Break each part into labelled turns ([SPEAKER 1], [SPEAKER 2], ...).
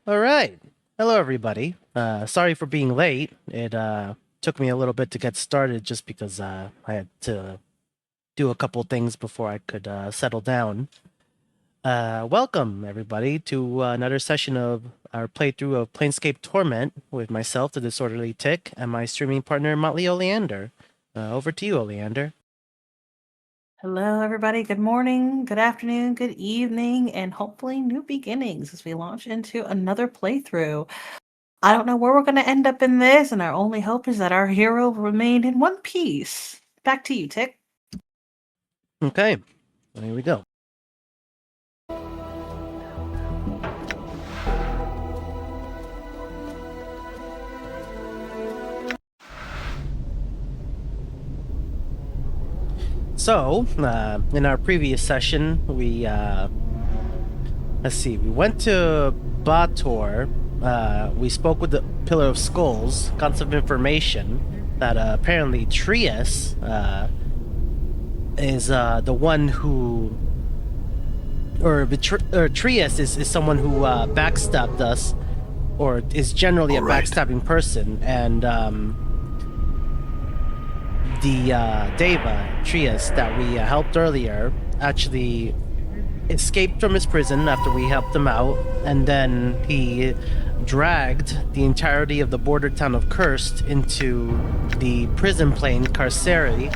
[SPEAKER 1] All right. Hello, everybody. Sorry for being late. It took me a little bit to get started just because I had to do a couple things before I could settle down. Welcome, everybody, to another session of our playthrough of Planescape Torment with myself, the Disorderly Tick, and my streaming partner, Motley Oleander. Over to you, Oleander.
[SPEAKER 2] Hello, everybody. Good morning, good afternoon, good evening, and hopefully new beginnings as we launch into another playthrough. I don't know where we're going to end up in this, and our only hope is that our hero remained in one piece. Back to you, Tick.
[SPEAKER 1] Okay, here we go. So, in our previous session, let's see, we went to Bator. We spoke with the Pillar of Skulls, got some information that apparently Trias is the one who. Or Trias is someone who backstabbed us, or is generally a backstabbing person, and the Deva Trias that we helped earlier actually escaped from his prison after we helped him out, and then he dragged the entirety of the border town of Cursed into the prison plane Carceri,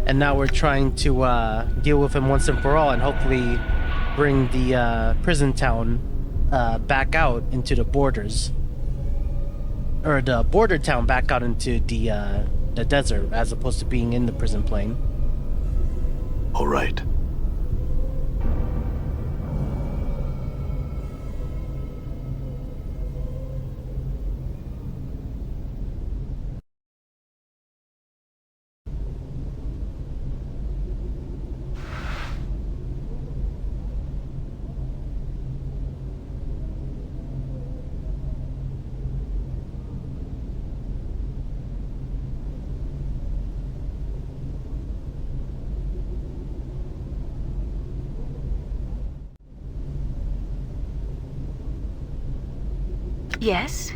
[SPEAKER 1] and now we're trying to deal with him once and for all, and hopefully bring the prison town back out into the borders, or the border town back out into the desert, as opposed to being in the prison plane.
[SPEAKER 3] All right.
[SPEAKER 4] Yes?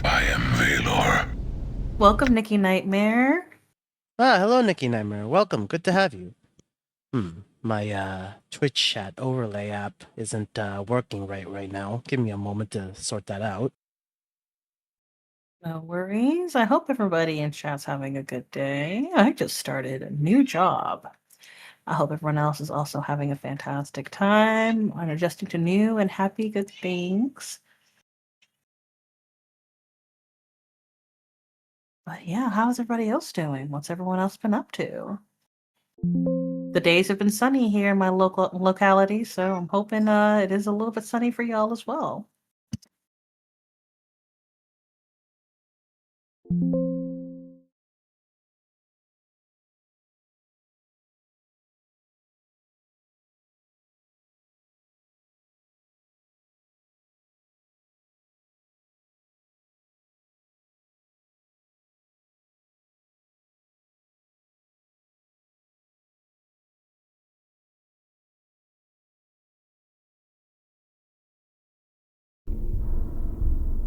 [SPEAKER 3] I am Valor.
[SPEAKER 2] Welcome, Nikki Nightmare.
[SPEAKER 1] Hello, Nikki Nightmare. Welcome. Good to have you. My Twitch chat overlay app isn't working right now. Give me a moment to sort that out.
[SPEAKER 2] No worries. I hope everybody in chat's having a good day. I just started a new job. I hope everyone else is also having a fantastic time and adjusting to new and happy good things. But yeah, how's everybody else doing? What's everyone else been up to? The days have been sunny here in my local locality, so I'm hoping it is a little bit sunny for y'all as well.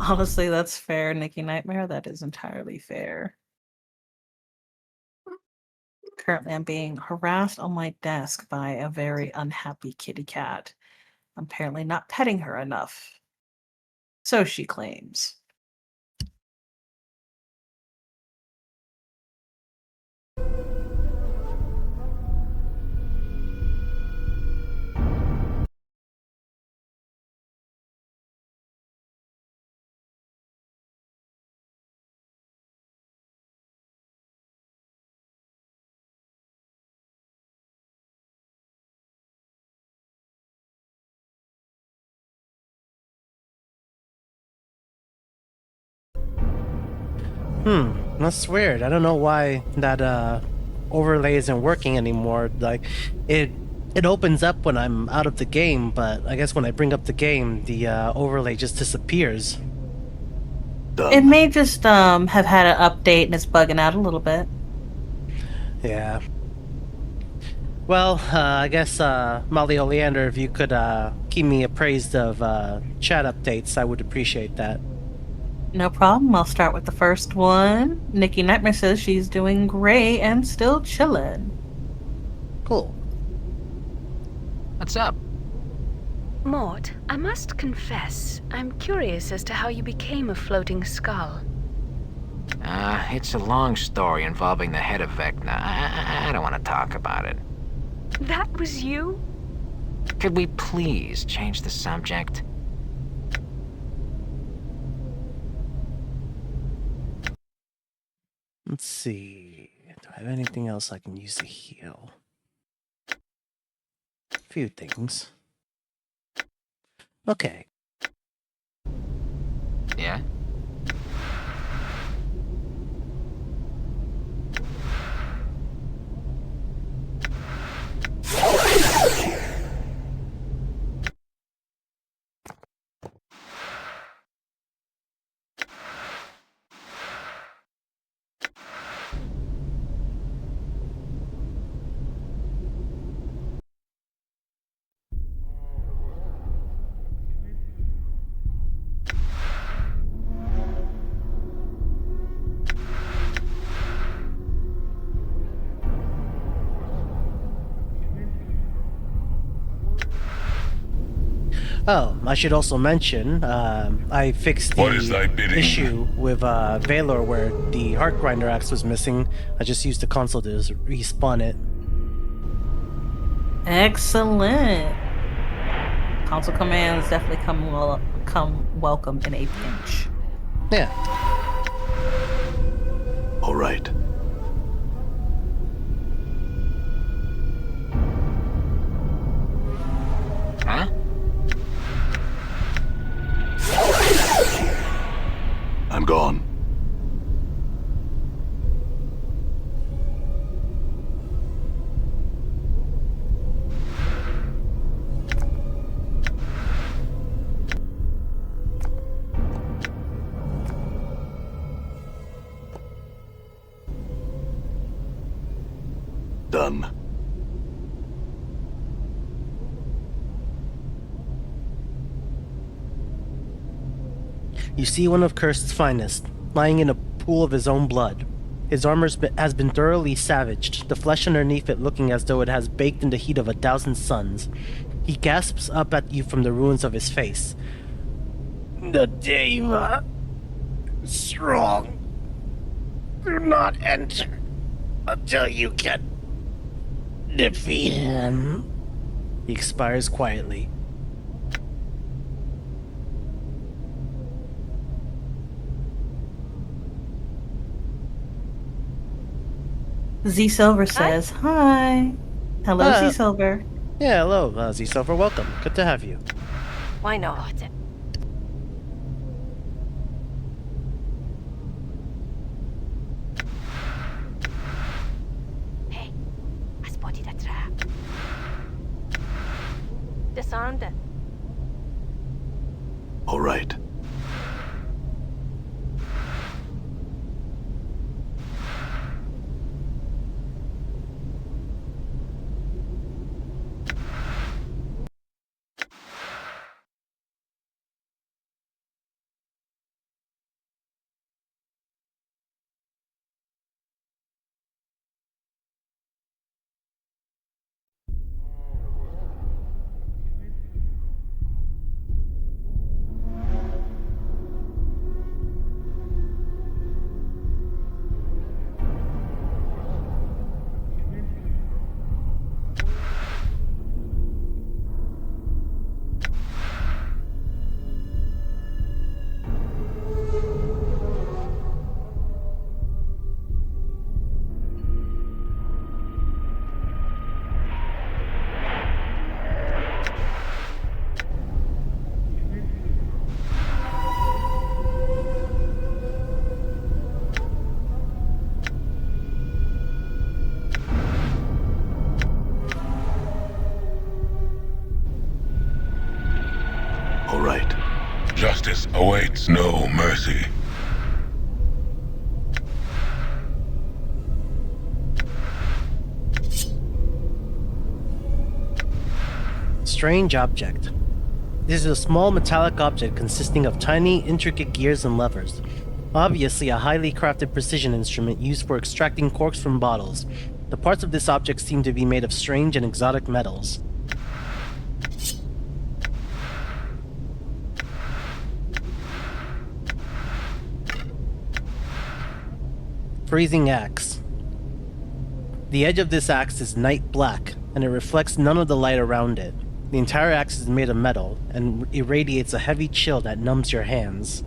[SPEAKER 2] Honestly, that's fair, Nikki Nightmare. That is entirely fair. Currently, I'm being harassed on my desk by a very unhappy kitty cat. I'm apparently not petting her enough. So she claims.
[SPEAKER 1] That's weird. I don't know why that overlay isn't working anymore. Like, it opens up when I'm out of the game, but I guess when I bring up the game, the overlay just disappears.
[SPEAKER 2] It may just have had an update and it's bugging out a little bit.
[SPEAKER 1] Yeah. Well, I guess, Molly Oleander, if you could keep me appraised of chat updates, I would appreciate that.
[SPEAKER 2] No problem. I'll start with the first one. Nikki Nightmare says she's doing great and still chilling.
[SPEAKER 1] Cool.
[SPEAKER 4] What's up?
[SPEAKER 5] Mort, I must confess, I'm curious as to how you became a floating skull.
[SPEAKER 4] It's a long story involving the head of Vecna. I don't want to talk about it.
[SPEAKER 5] That was you?
[SPEAKER 4] Could we please change the subject?
[SPEAKER 1] Let's see. Do I have anything else I can use to heal? A few things. Okay.
[SPEAKER 4] Yeah?
[SPEAKER 1] Oh, I should also mention, I fixed
[SPEAKER 3] What is thy
[SPEAKER 1] the
[SPEAKER 3] bidding?
[SPEAKER 1] issue with Valor where the Heart Grinder axe was missing. I just used the console to respawn it.
[SPEAKER 2] Excellent. Console commands definitely come welcome in a pinch.
[SPEAKER 1] Yeah.
[SPEAKER 3] All right.
[SPEAKER 4] Huh?
[SPEAKER 3] I'm gone. Done.
[SPEAKER 1] You see one of Cursed's finest, lying in a pool of his own blood. His armor has been thoroughly savaged, the flesh underneath it looking as though it has baked in the heat of 1,000 suns. He gasps up at you from the ruins of his face. The Deva is strong. Do not enter until you can defeat him. He expires quietly.
[SPEAKER 2] Z Silver says, hi. Hello,
[SPEAKER 1] Ah.
[SPEAKER 2] Z Silver.
[SPEAKER 1] Yeah, hello, Z Silver. Welcome. Good to have you.
[SPEAKER 5] Why not? Hey, I spotted a trap. Disarmed it.
[SPEAKER 3] All right. All right. Justice awaits no mercy.
[SPEAKER 1] strange object. This is a small metallic object consisting of tiny, intricate gears and levers. Obviously a highly crafted precision instrument used for extracting corks from bottles. The parts of this object seem to be made of strange and exotic metals. Freezing axe. The edge of this axe is night black, and it reflects none of the light around it. The entire axe is made of metal, and irradiates a heavy chill that numbs your hands.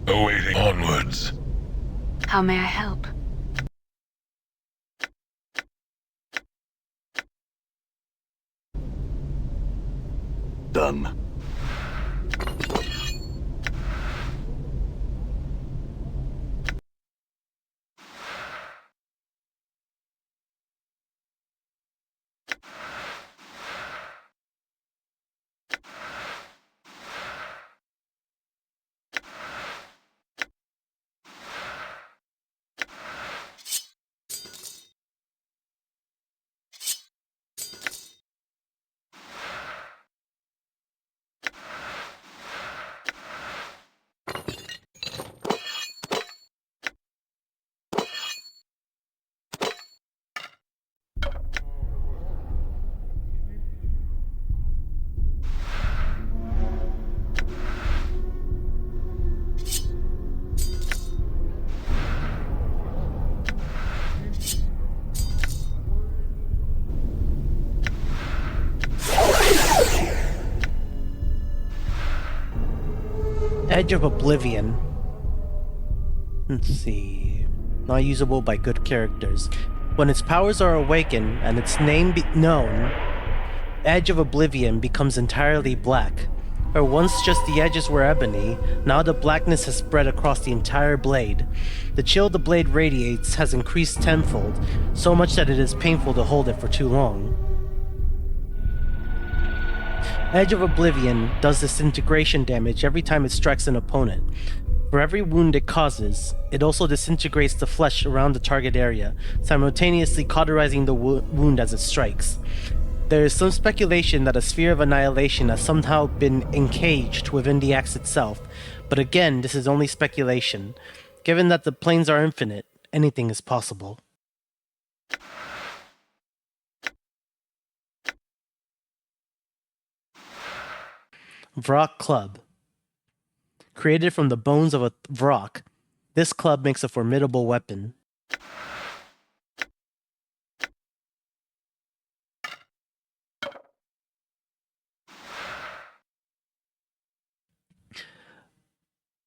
[SPEAKER 3] Awaiting onwards.
[SPEAKER 5] How may I help?
[SPEAKER 3] Done.
[SPEAKER 1] Edge of Oblivion. Let's see. Not usable by good characters. When its powers are awakened and its name known, Edge of Oblivion becomes entirely black. Where once just the edges were ebony, now the blackness has spread across the entire blade. The chill the blade radiates has increased tenfold, so much that it is painful to hold it for too long. Edge of Oblivion does disintegration damage every time it strikes an opponent. For every wound it causes, it also disintegrates the flesh around the target area, simultaneously cauterizing the wound as it strikes. There is some speculation that a sphere of annihilation has somehow been encaged within the axe itself, but again, this is only speculation. Given that the planes are infinite, anything is possible. Vrock Club. Created from the bones of a Vrock, this club makes a formidable weapon.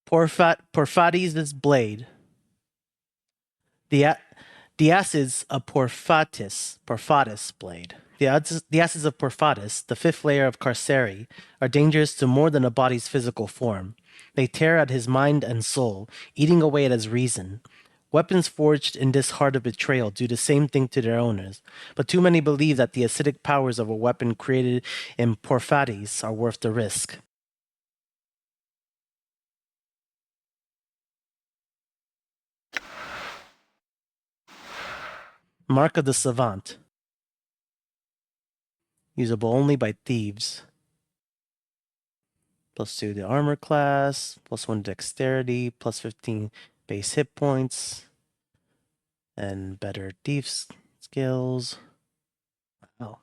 [SPEAKER 1] Porphytes' blade. The acids of Porphytus blade. The acids of Porphytus, the fifth layer of Carceri, are dangerous to more than a body's physical form. They tear at his mind and soul, eating away at his reason. Weapons forged in this heart of betrayal do the same thing to their owners, but too many believe that the acidic powers of a weapon created in Porphytes are worth the risk. Mark of the Savant. Usable only by thieves. +2 to armor class, +1 dexterity, +15 base hit points, and better thief skills. Wow.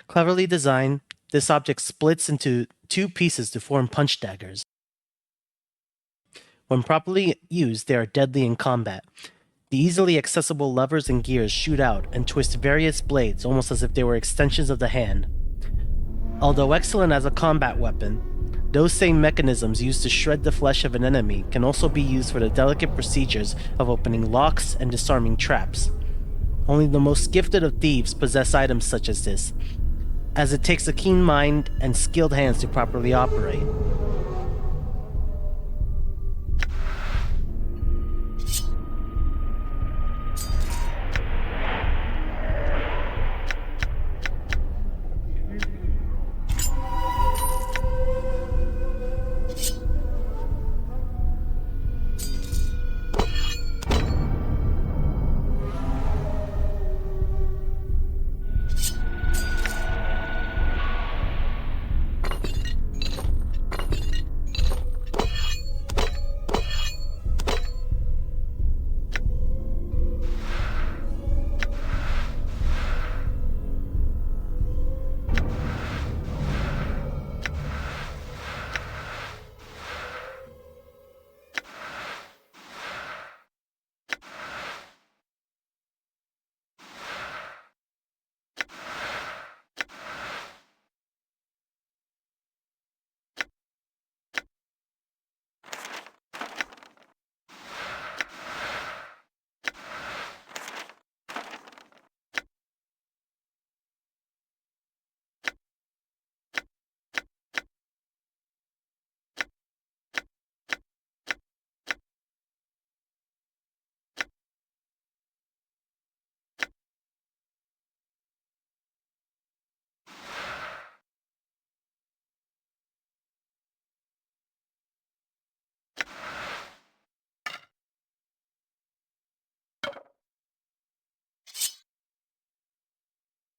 [SPEAKER 1] Cleverly designed, this object splits into 2 pieces to form punch daggers. When properly used, they are deadly in combat. The easily accessible levers and gears shoot out and twist various blades almost as if they were extensions of the hand. Although excellent as a combat weapon, those same mechanisms used to shred the flesh of an enemy can also be used for the delicate procedures of opening locks and disarming traps. Only the most gifted of thieves possess items such as this, as it takes a keen mind and skilled hands to properly operate.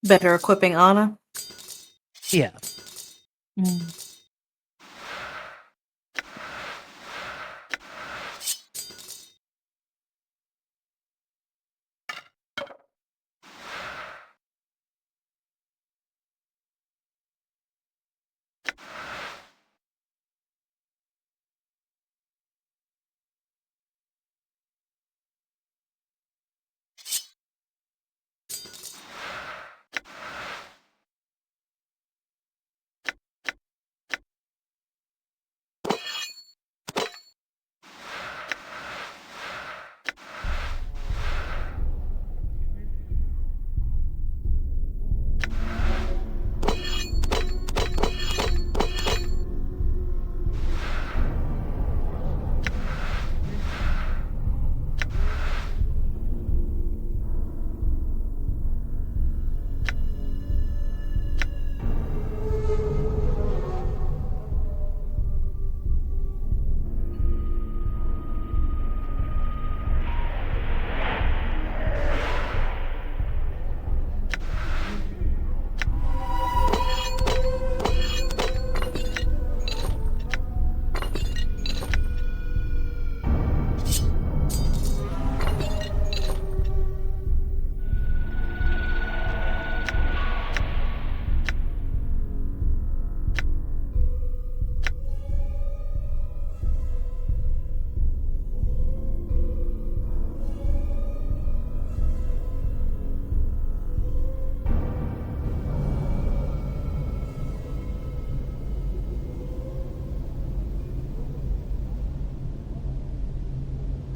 [SPEAKER 2] Better equipping Anna.
[SPEAKER 1] Yeah.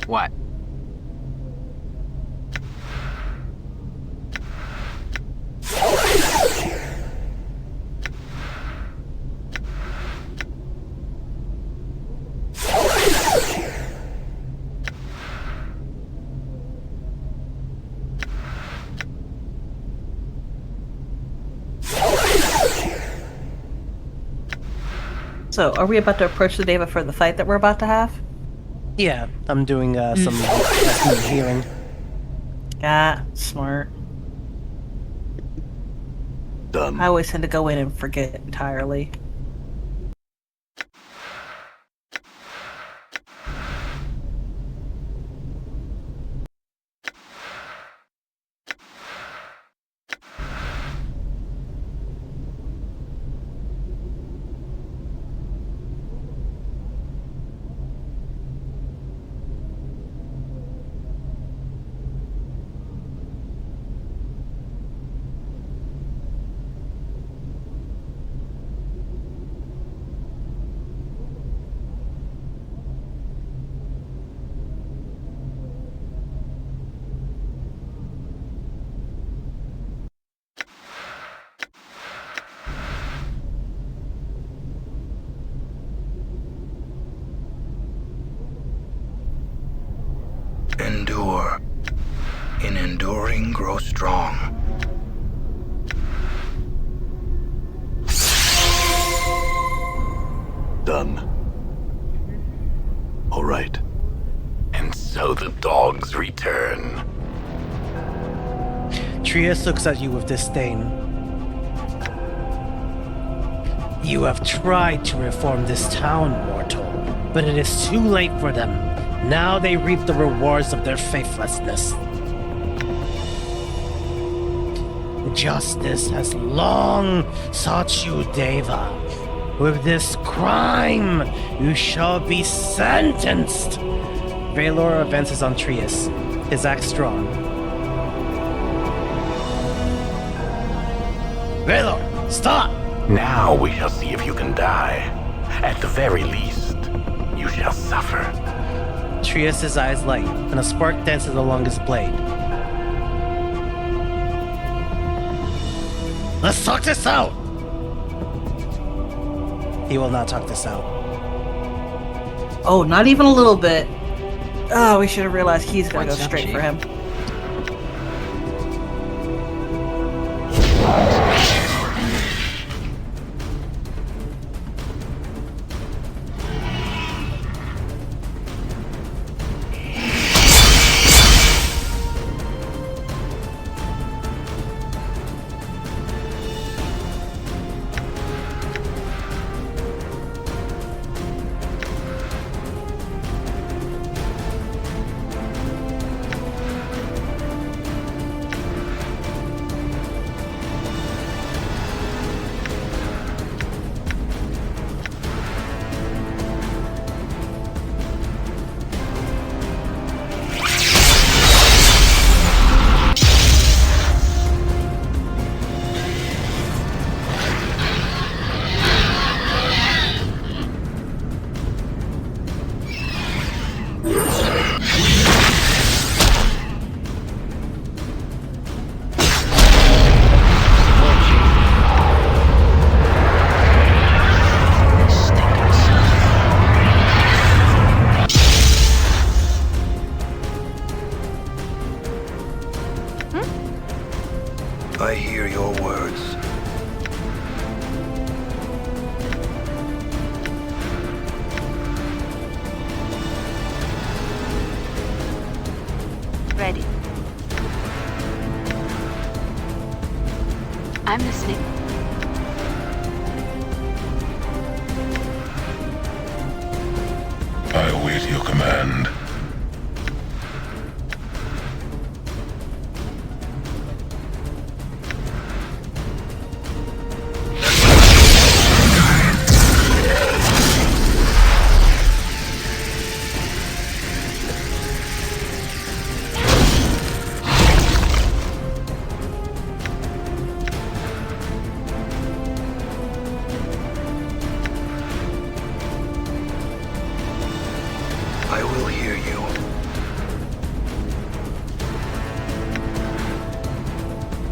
[SPEAKER 4] What?
[SPEAKER 2] So, are we about to approach the Deva for the fight that we're about to have?
[SPEAKER 1] Yeah, I'm doing some healing.
[SPEAKER 2] Smart.
[SPEAKER 3] Done.
[SPEAKER 2] I always tend to go in and forget entirely.
[SPEAKER 6] Endure. In enduring, grow strong.
[SPEAKER 3] Done. All right.
[SPEAKER 7] And so the dogs return.
[SPEAKER 1] Trius looks at you with disdain. You have tried to reform this town, mortal, but it is too late for them. Now they reap the rewards of their faithlessness. Justice has long sought you, Deva. With this crime, you shall be sentenced. Valor advances on Trius, his axe drawn. Valor, stop!
[SPEAKER 7] Now we shall see if you can die. At the very least, you shall suffer.
[SPEAKER 1] Trius' eyes light, and a spark dances along his blade. Let's talk this out! He will not talk this out.
[SPEAKER 2] Oh, not even a little bit. Oh, we should have realized he's gonna
[SPEAKER 4] What's
[SPEAKER 2] go
[SPEAKER 4] up,
[SPEAKER 2] straight
[SPEAKER 4] Chief?
[SPEAKER 2] for him.
[SPEAKER 5] I'm listening.
[SPEAKER 3] I await your command.
[SPEAKER 6] I will hear you.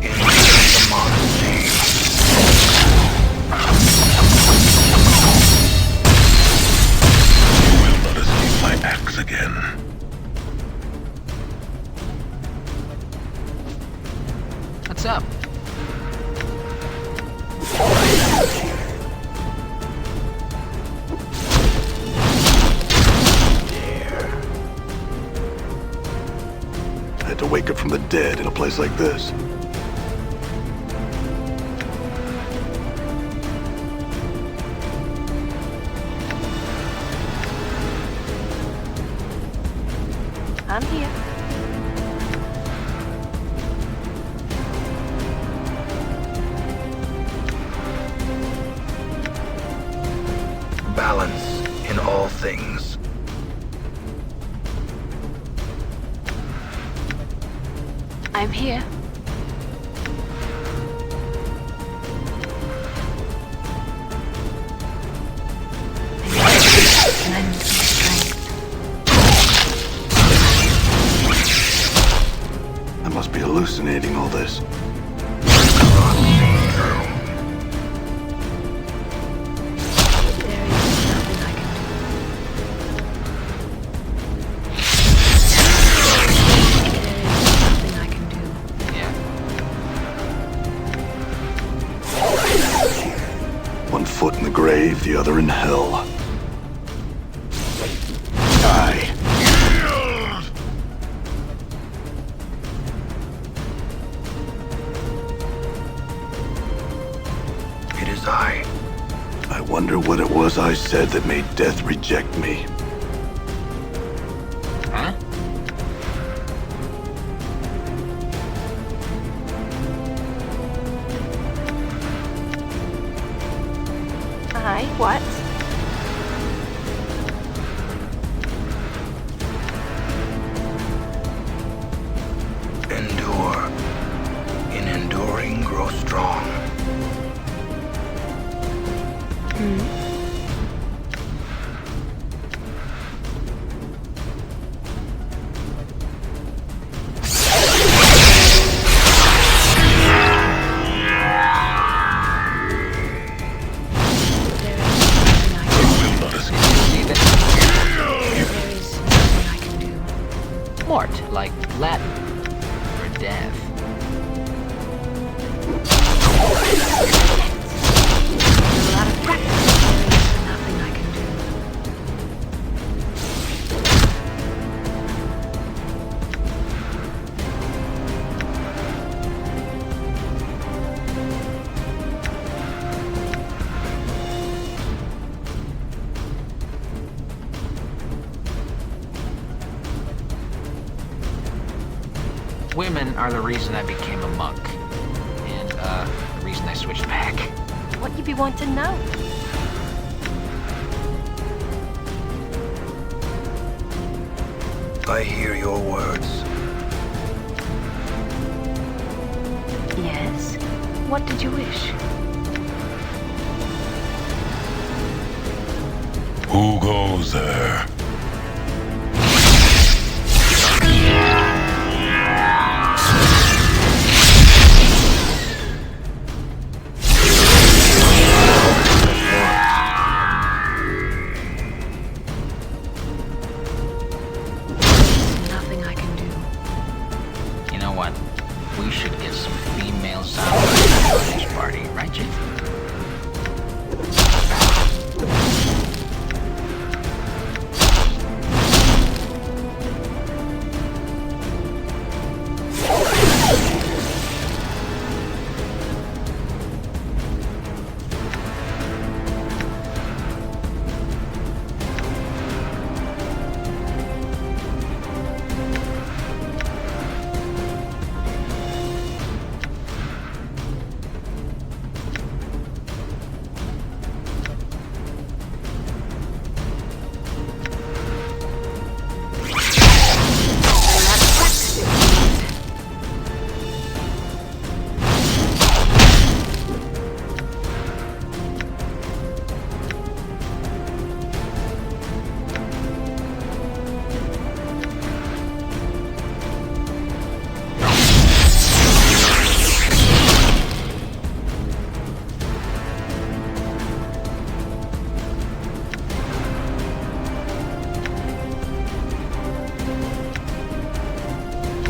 [SPEAKER 6] In the modern name.
[SPEAKER 3] You will not escape my axe again.
[SPEAKER 4] What's up?
[SPEAKER 8] I had to wake up from the dead in a place like this.
[SPEAKER 5] I'm here.
[SPEAKER 6] Balance in all things.
[SPEAKER 5] I'm here. And I need some strength.
[SPEAKER 8] I must be hallucinating all this.
[SPEAKER 5] There is nothing I can do. There is nothing I can do.
[SPEAKER 4] Yeah.
[SPEAKER 8] One foot in the grave, the other in hell. Die.
[SPEAKER 6] It is I.
[SPEAKER 8] I wonder what it was I said that made death reject me.
[SPEAKER 4] Huh?
[SPEAKER 5] What?
[SPEAKER 6] Endure. In enduring, grow strong.
[SPEAKER 4] Mort, like Latin for death.
[SPEAKER 5] A lot of practice. There is nothing I can do.
[SPEAKER 4] Women are the reason I became a monk. And, the reason I switched back.
[SPEAKER 5] What you be wanting to know?
[SPEAKER 6] I hear your words.
[SPEAKER 5] Yes. What did you wish?
[SPEAKER 3] Who goes there?
[SPEAKER 5] Nothing I can do.
[SPEAKER 4] You know what? We should get some female zombies to this party, right, Chief?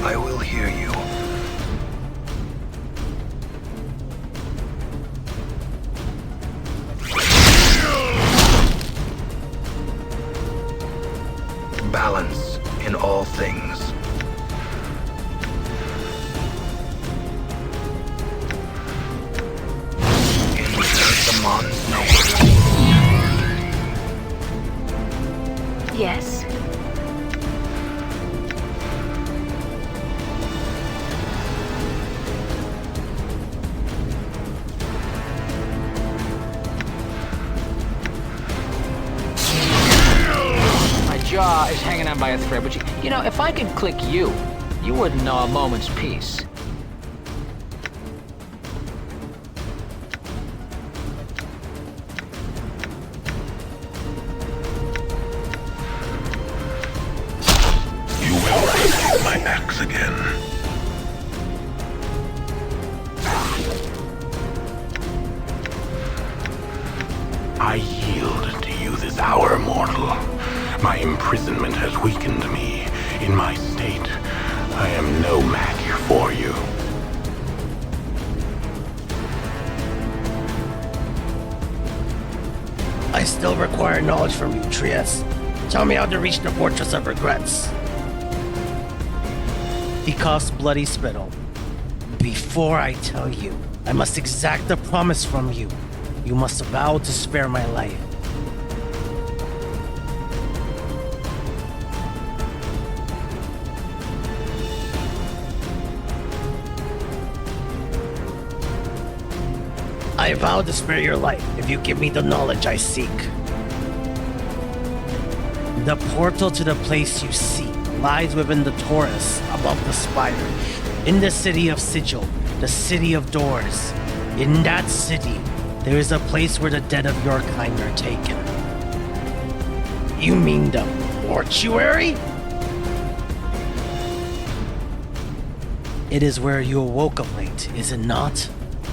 [SPEAKER 6] I will hear you. Balance in all things. Insert the Mon's number.
[SPEAKER 5] Yes?
[SPEAKER 4] My jaw is hanging on by a thread, but you know, if I could click you wouldn't know a moment's peace.
[SPEAKER 3] You will receive my axe again.
[SPEAKER 7] I yield to you this hour, mortal. My imprisonment has weakened me. In my state, I am no match for you.
[SPEAKER 1] I still require knowledge from you, Trias. Tell me how to reach the Fortress of Regrets. He coughs bloody spittle. Before I tell you, I must exact a promise from you. You must vow to spare my life. I vow to spare your life if you give me the knowledge I seek. The portal to the place you seek lies within the Taurus above the spire, in the city of Sigil, the city of doors. In that city, there is a place where the dead of your kind are taken. You mean the mortuary? It is where you awoke of late, is it not?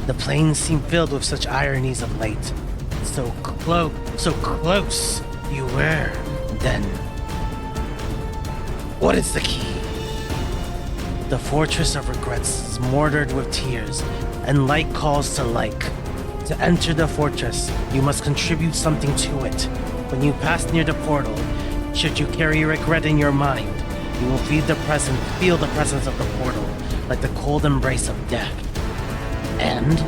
[SPEAKER 1] The plains seem filled with such ironies of late. So close you were, then. What is the key? The Fortress of Regrets is mortared with tears, and like calls to like. To enter the fortress, you must contribute something to it. When you pass near the portal, should you carry regret in your mind, you will feel the presence of the portal, like the cold embrace of death. And?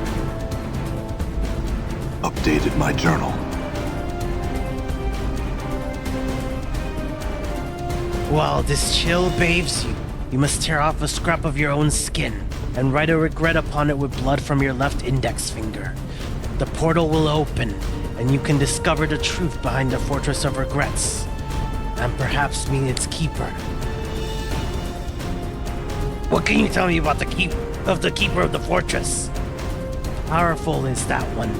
[SPEAKER 8] Updated my journal.
[SPEAKER 1] While this chill bathes you, you must tear off a scrap of your own skin and write a regret upon it with blood from your left index finger. The portal will open, and you can discover the truth behind the Fortress of Regrets, and perhaps meet its keeper. What can you tell me about the keeper of the fortress? Powerful is that one.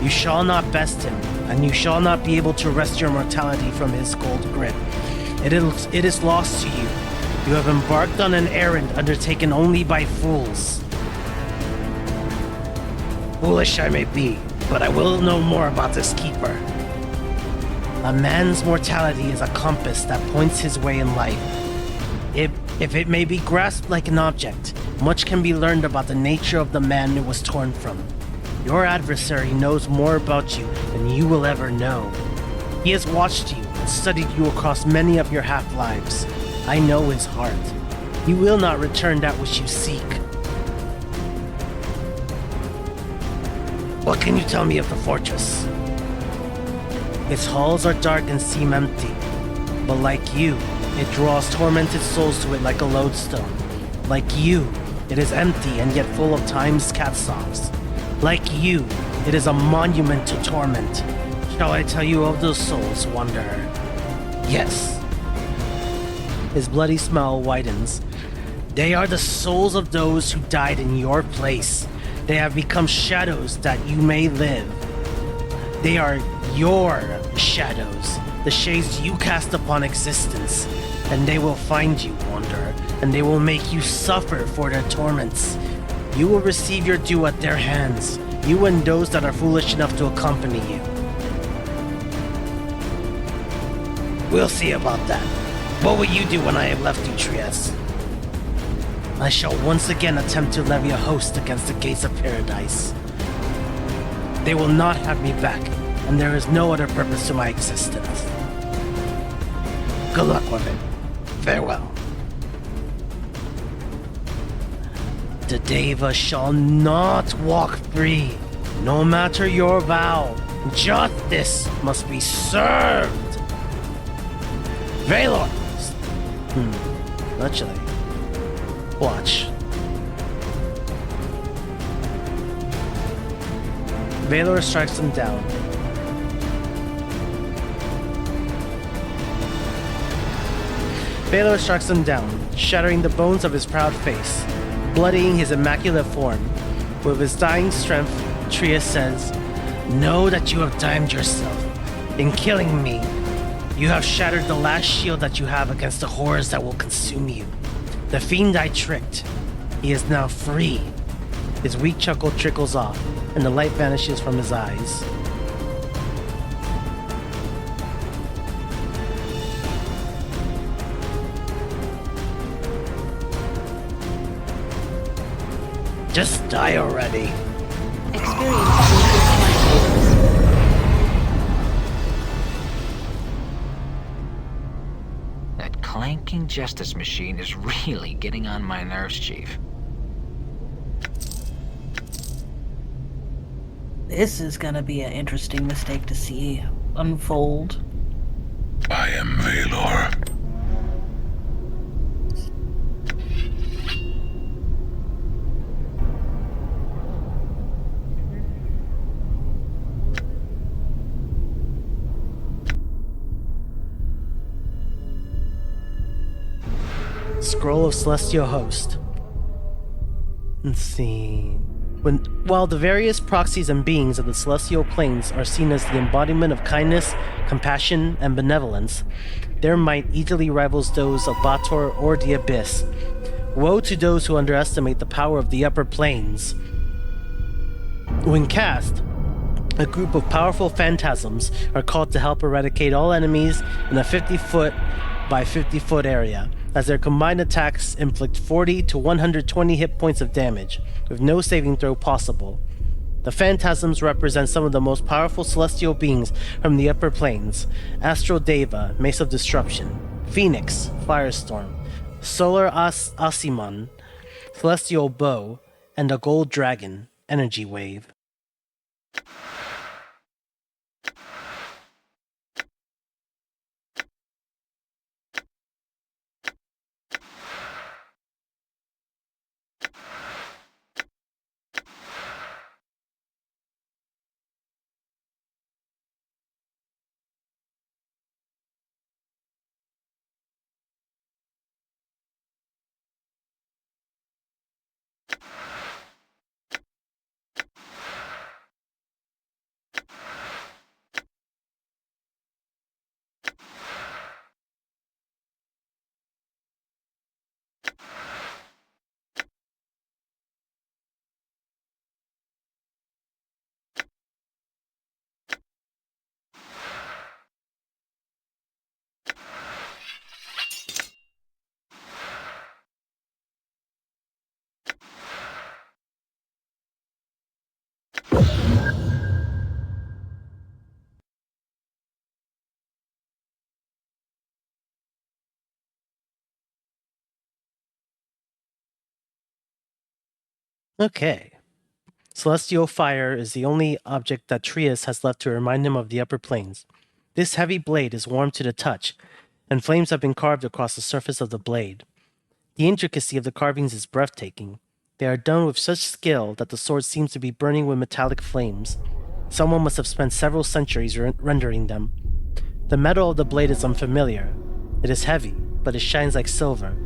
[SPEAKER 1] You shall not best him, and you shall not be able to wrest your mortality from his gold grip. It is lost to you. You have embarked on an errand undertaken only by fools. Foolish I may be, but I will know more about this keeper. A man's mortality is a compass that points his way in life. If it may be grasped like an object, much can be learned about the nature of the man it was torn from. Your adversary knows more about you than you will ever know. He has watched you and studied you across many of your half-lives. I know his heart. He will not return that which you seek. What can you tell me of the fortress? Its halls are dark and seem empty, but like you, it draws tormented souls to it like a lodestone. Like you, it is empty and yet full of time's catstops. Like you, it is a monument to torment. Shall I tell you of those souls, Wanderer? Yes. His bloody smile widens. They are the souls of those who died in your place. They have become shadows that you may live. They are your shadows, the shades you cast upon existence. And they will find you, Wanderer, and they will make you suffer for their torments. You will receive your due at their hands, you and those that are foolish enough to accompany you. We'll see about that. What will you do when I have left you, Trias? I shall once again attempt to levy a host against the gates of paradise. They will not have me back, and there is no other purpose to my existence. Good luck with it. Farewell. The Deva shall not walk free, no matter your vow. Justice must be served. Valor! Actually, watch. Valor strikes him down. Valor strikes him down, shattering the bones of his proud face, bloodying his immaculate form. With his dying strength, Trius says, "Know that you have damned yourself. In killing me, you have shattered the last shield that you have against the horrors that will consume you. The fiend I tricked, he is now free." His weak chuckle trickles off, and the light vanishes from his eyes. Just die already.
[SPEAKER 5] Experience increased.
[SPEAKER 4] That clanking justice machine is really getting on my nerves, Chief.
[SPEAKER 2] This is gonna be an interesting mistake to see unfold.
[SPEAKER 3] I am Valor.
[SPEAKER 1] Scroll of Celestial Host. Let's see. While the various proxies and beings of the celestial planes are seen as the embodiment of kindness, compassion, and benevolence, their might easily rivals those of Bator or the Abyss. Woe to those who underestimate the power of the upper planes. When cast, a group of powerful phantasms are called to help eradicate all enemies in a 50-foot by 50-foot area, as their combined attacks inflict 40 to 120 hit points of damage, with no saving throw possible. The Phantasms represent some of the most powerful celestial beings from the upper planes: Astral Deva, Mace of Disruption; Phoenix, Firestorm; Solar Asimon, Celestial Bow; and a Gold Dragon, Energy Wave. Okay. Celestial Fire is the only object that Trius has left to remind him of the upper planes. This heavy blade is warm to the touch, and flames have been carved across the surface of the blade. The intricacy of the carvings is breathtaking. They are done with such skill that the sword seems to be burning with metallic flames. Someone must have spent several centuries rendering them. The metal of the blade is unfamiliar. It is heavy, but it shines like silver.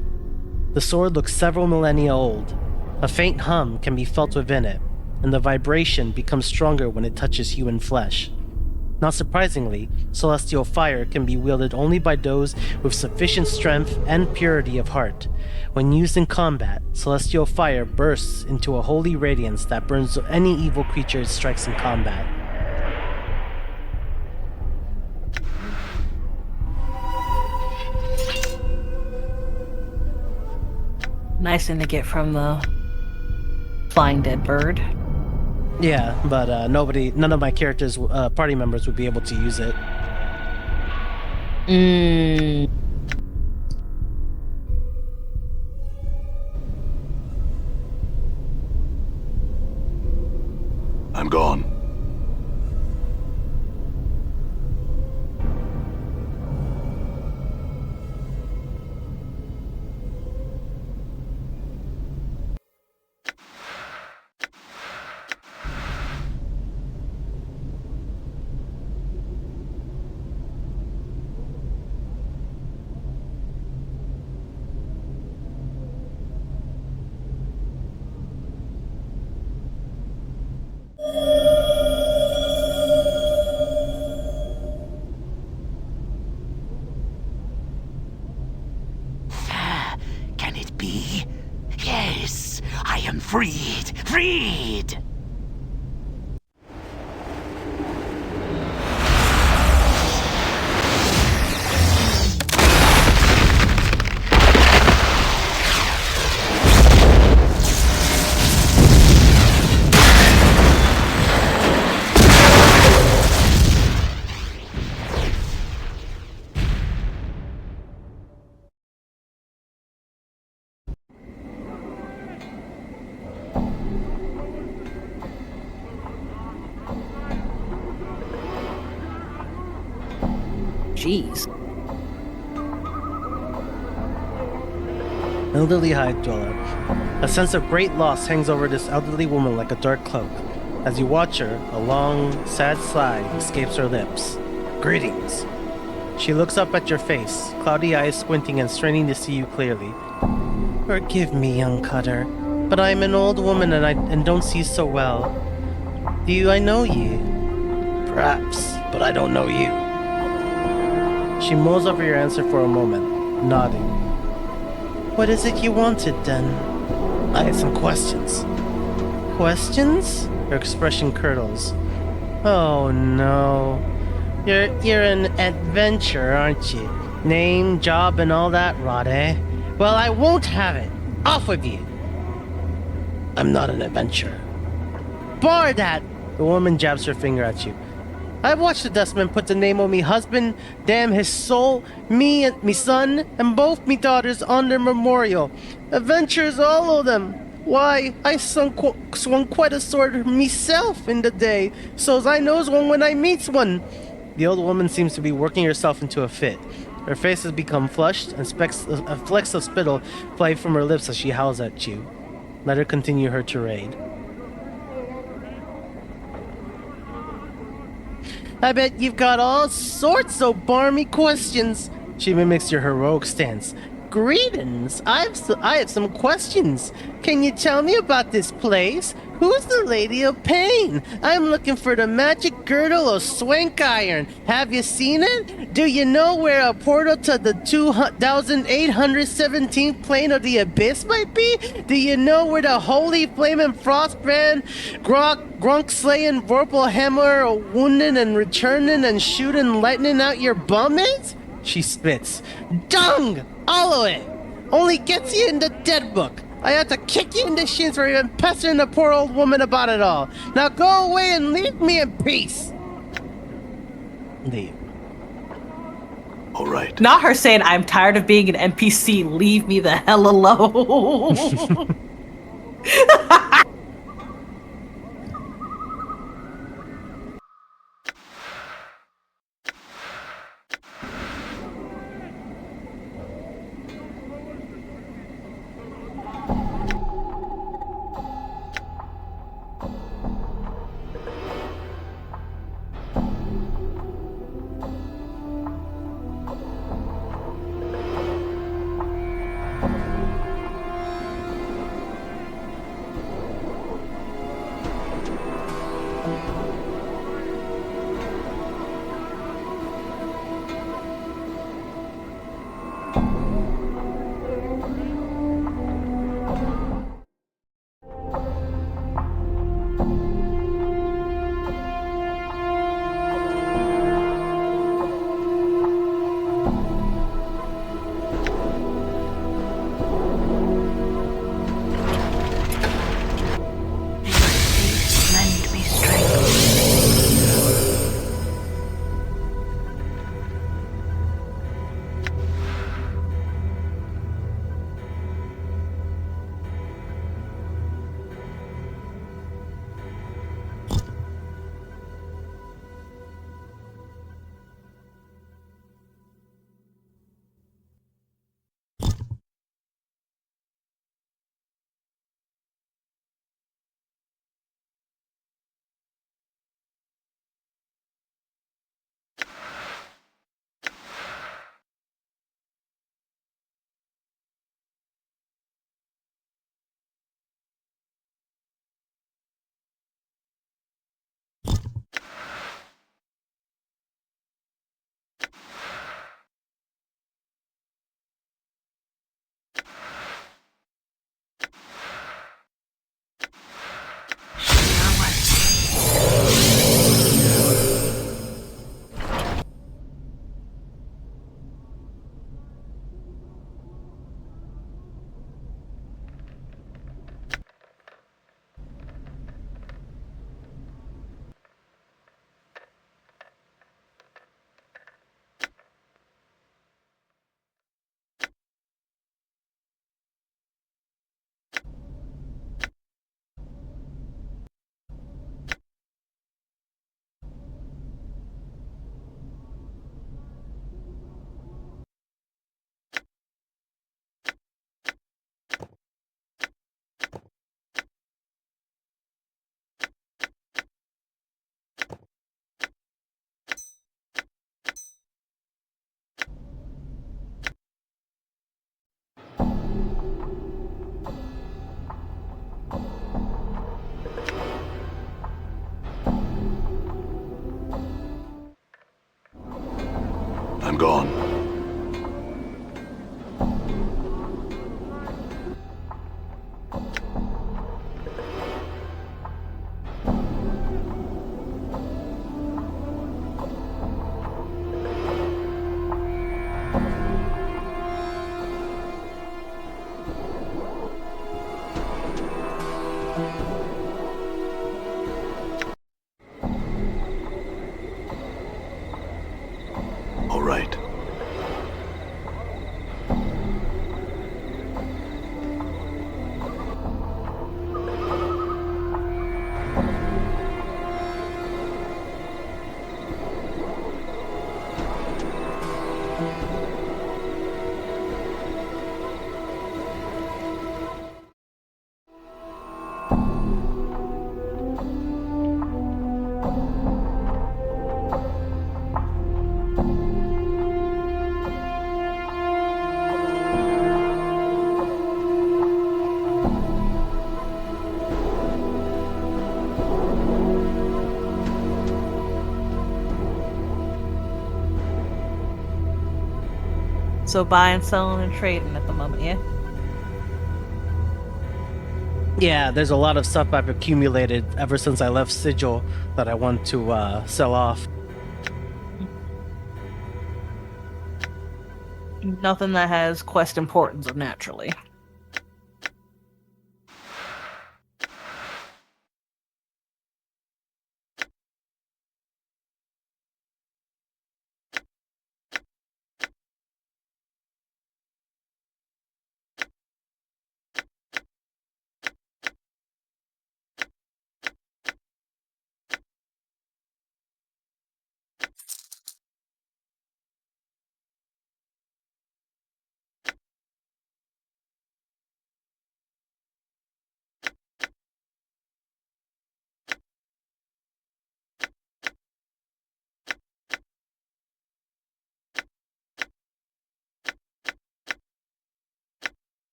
[SPEAKER 1] The sword looks several millennia old. A faint hum can be felt within it, and the vibration becomes stronger when it touches human flesh. Not surprisingly, celestial fire can be wielded only by those with sufficient strength and purity of heart. When used in combat, celestial fire bursts into a holy radiance that burns any evil creature it strikes in combat.
[SPEAKER 2] Nice thing to get from the flying dead bird.
[SPEAKER 1] Yeah, but none of my characters, party members, would be able to use it.
[SPEAKER 8] I'm gone.
[SPEAKER 3] Can it be? Yes, I am freed! Freed!
[SPEAKER 2] Jeez.
[SPEAKER 1] Elderly High Dweller. A sense of great loss hangs over this elderly woman like a dark cloak. As you watch her, a long, sad sigh escapes her lips. Greetings. She looks up at your face, cloudy eyes squinting and straining to see you clearly. Forgive me, young cutter, but I am an old woman and don't see so well. I know ye? Perhaps, but I don't know you. She mulls over your answer for a moment, nodding. What is it you wanted, then? I have some questions. Questions? Her expression curdles. Oh no. You're an adventurer, aren't you? Name, job, and all that rot, eh? Well, I won't have it. Off with you. I'm not an adventurer. Bar that! The woman jabs her finger at you. I've watched the dustman put the name on me husband, damn his soul, me and me son, and both me daughters on their memorial. Adventures, all of them. Why, I swung quite a sword myself in the day, so's I knows one when I meets one. The old woman seems to be working herself into a fit. Her face has become flushed, and flecks of spittle fly from her lips as she howls at you. Let her continue her tirade. I bet you've got all sorts of barmy questions. She mimics your heroic stance. Greetings. I have some questions. Can you tell me about this place? Who's the Lady of Pain? I'm looking for the magic girdle of Swank Iron. Have you seen it? Do you know where a portal to the 2817th plane of the abyss might be? Do you know where the holy flaming frostbrand, grunk slaying vorpal hammer, wounding and returning and shooting lightning out your bum is? She spits. Dung! All of it! Only gets you in the dead book. I have to kick you in the shins for even pestering the poor old woman about it all. Now go away and leave me in peace. Leave.
[SPEAKER 8] All right.
[SPEAKER 2] Not her saying, I'm tired of being an NPC, leave me the hell alone. So buying, selling, and trading at the moment, yeah?
[SPEAKER 1] Yeah, there's a lot of stuff I've accumulated ever since I left Sigil that I want to sell off.
[SPEAKER 2] Nothing that has quest importance, naturally.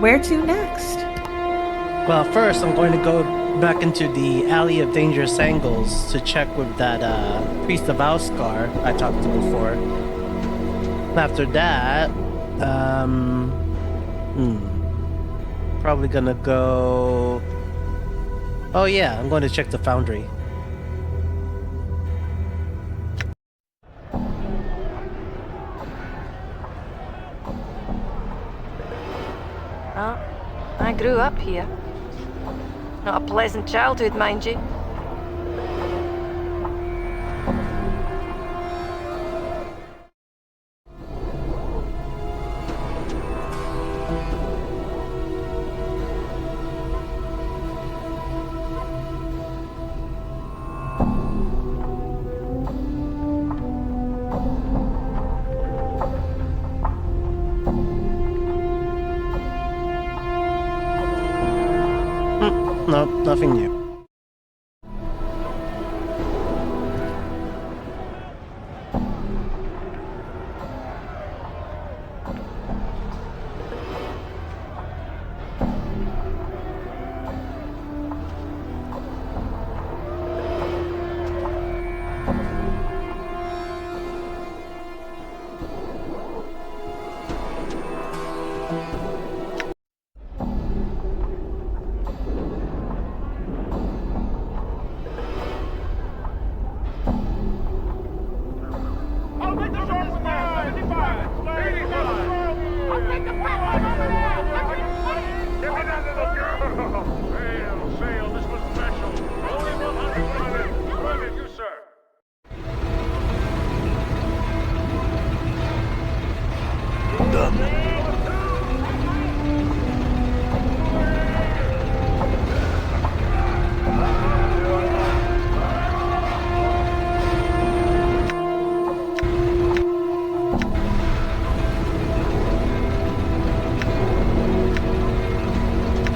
[SPEAKER 2] Where to next?
[SPEAKER 1] Well, first I'm going to go back into the Alley of Dangerous Angles to check with that Priest of Auskar I talked to before. After that, probably gonna go. Oh yeah, I'm going to check the Foundry.
[SPEAKER 9] Oh, I grew up here. Not a pleasant childhood, mind you.
[SPEAKER 1] Nope, nothing new.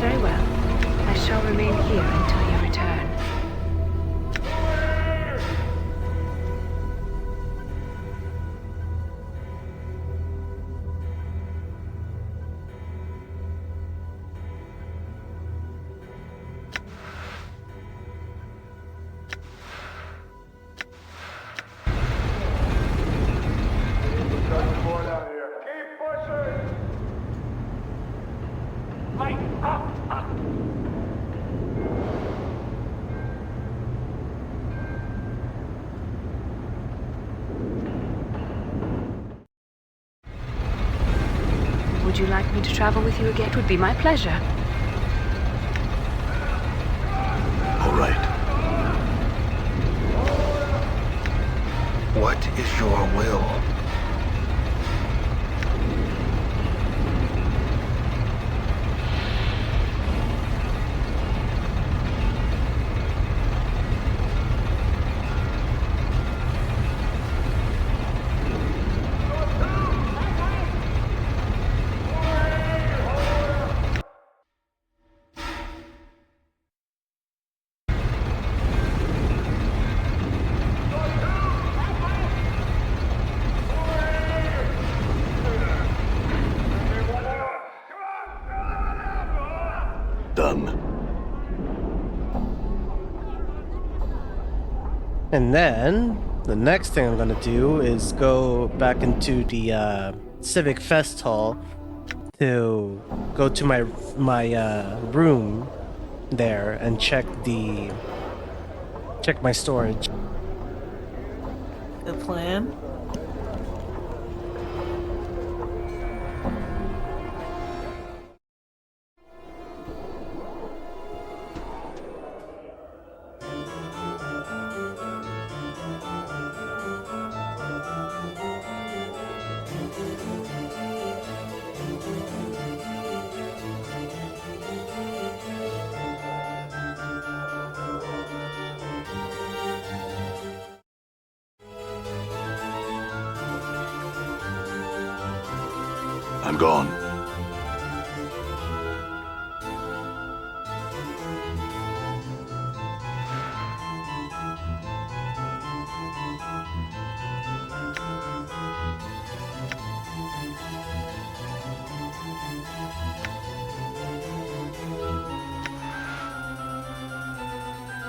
[SPEAKER 5] Very well. I shall remain here until you return. Would you like me to travel with you again? It would be my pleasure.
[SPEAKER 8] All right.
[SPEAKER 6] What is your will?
[SPEAKER 8] Done.
[SPEAKER 1] And then the next thing I'm gonna do is go back into the Civic Fest Hall to go to my room there and check my storage.
[SPEAKER 2] Good plan.
[SPEAKER 8] I'm gone.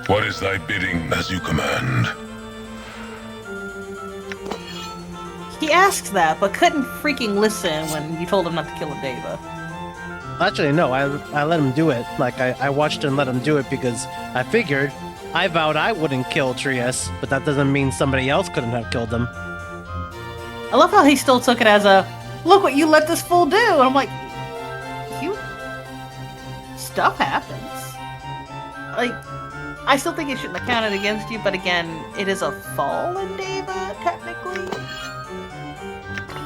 [SPEAKER 8] What is thy bidding as you command?
[SPEAKER 2] He asks that, but couldn't freaking listen when you told him not to kill a Deva.
[SPEAKER 1] Actually, no, I let him do it. Like, I watched and let him do it because I figured I vowed I wouldn't kill Trias, but that doesn't mean somebody else couldn't have killed him.
[SPEAKER 2] I love how he still took it as a, look what you let this fool do! And I'm like, you... Stuff happens. Like, I still think it shouldn't have counted against you, but again, it is a fallen Deva, technically.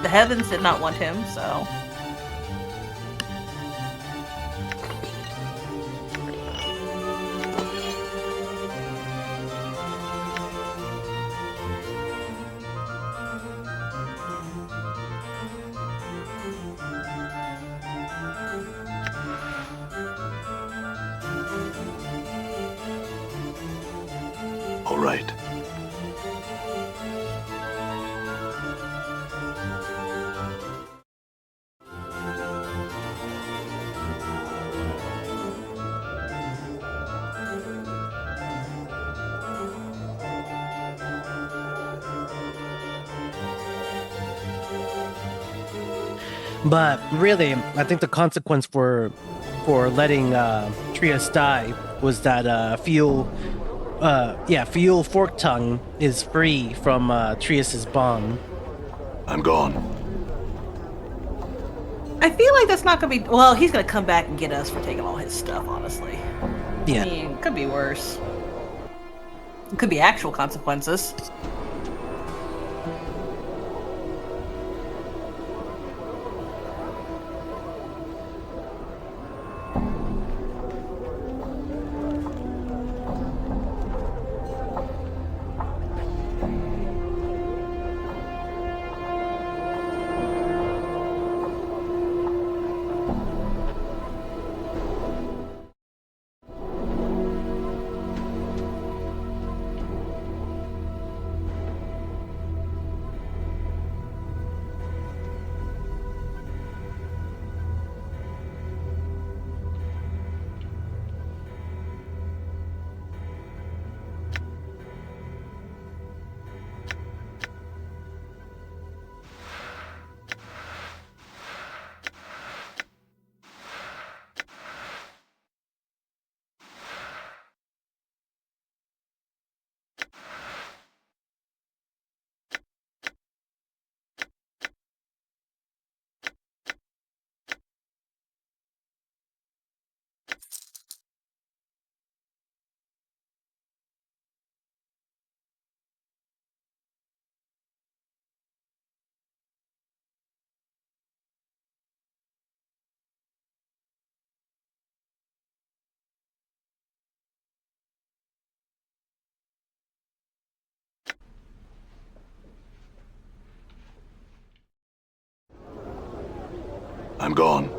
[SPEAKER 2] The heavens did not want him, so...
[SPEAKER 8] All right.
[SPEAKER 1] But really, I think the consequence for letting Trias die was that Fuel Fork Tongue is free from Trias's bond.
[SPEAKER 8] I'm gone.
[SPEAKER 2] I feel like that's not gonna be... Well, he's gonna come back and get us for taking all his stuff, honestly.
[SPEAKER 1] Yeah.
[SPEAKER 2] I mean, could be worse. It could be actual consequences.
[SPEAKER 8] I'm gone.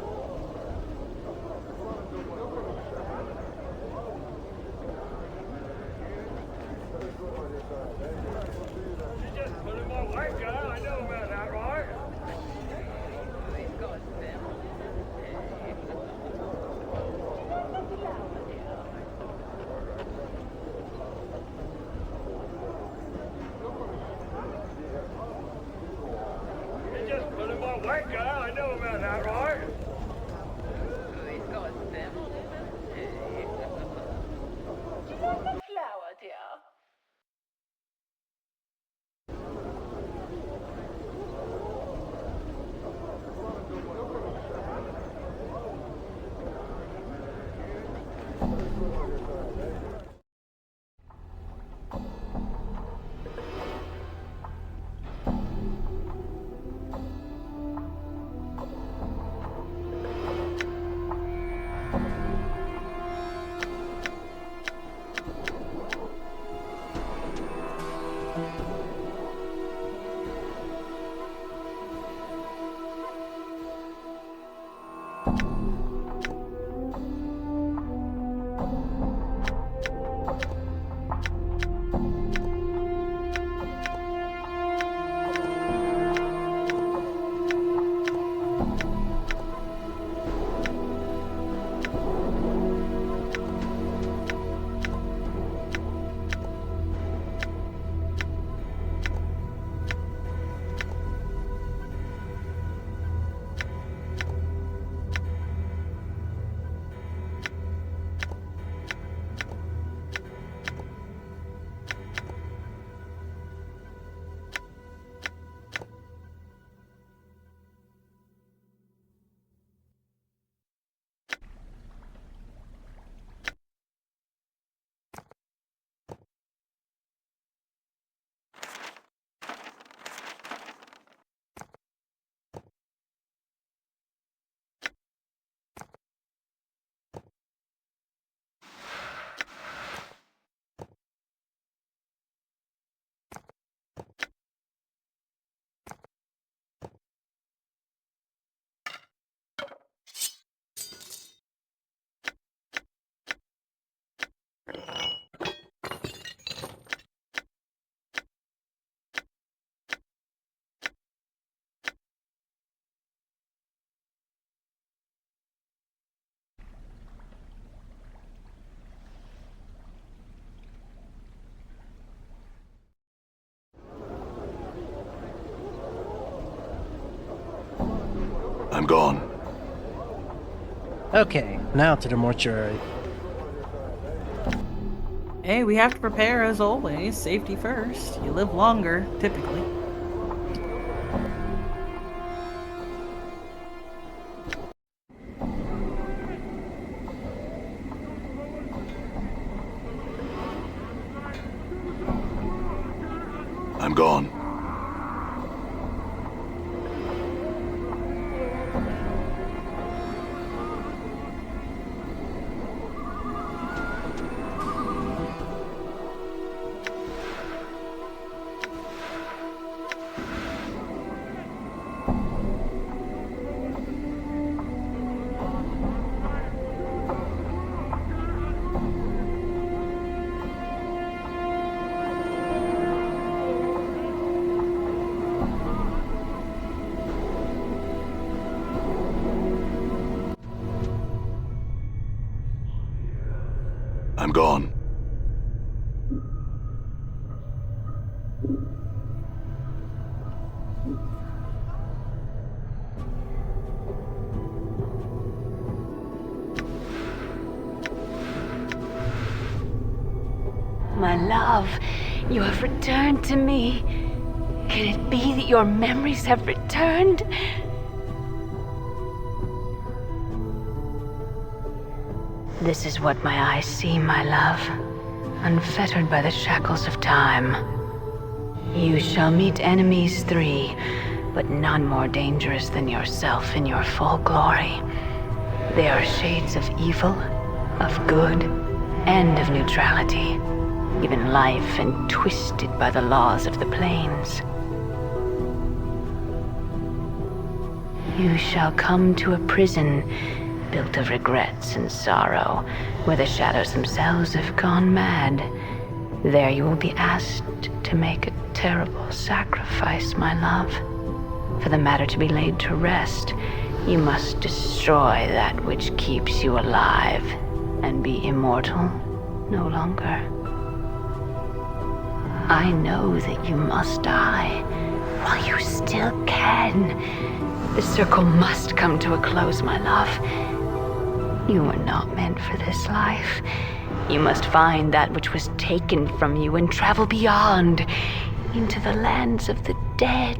[SPEAKER 8] I'm gone.
[SPEAKER 1] Okay, now to the mortuary.
[SPEAKER 2] Hey, we have to prepare as always. Safety first. You live longer, typically.
[SPEAKER 8] I'm gone. I'm gone.
[SPEAKER 5] My love, you have returned to me. Can it be that your memories have returned? This is what my eyes see, my love, unfettered by the shackles of time. You shall meet enemies 3, but none more dangerous than yourself in your full glory. They are shades of evil, of good, and of neutrality, given life and twisted by the laws of the planes. You shall come to a prison built of regrets and sorrow, where the shadows themselves have gone mad. There you will be asked to make a terrible sacrifice, my love. For the matter to be laid to rest, you must destroy that which keeps you alive, and be immortal no longer. I know that you must die while you still can. The circle must come to a close, my love. You were not meant for this life. You must find that which was taken from you and travel beyond, into the lands of the dead.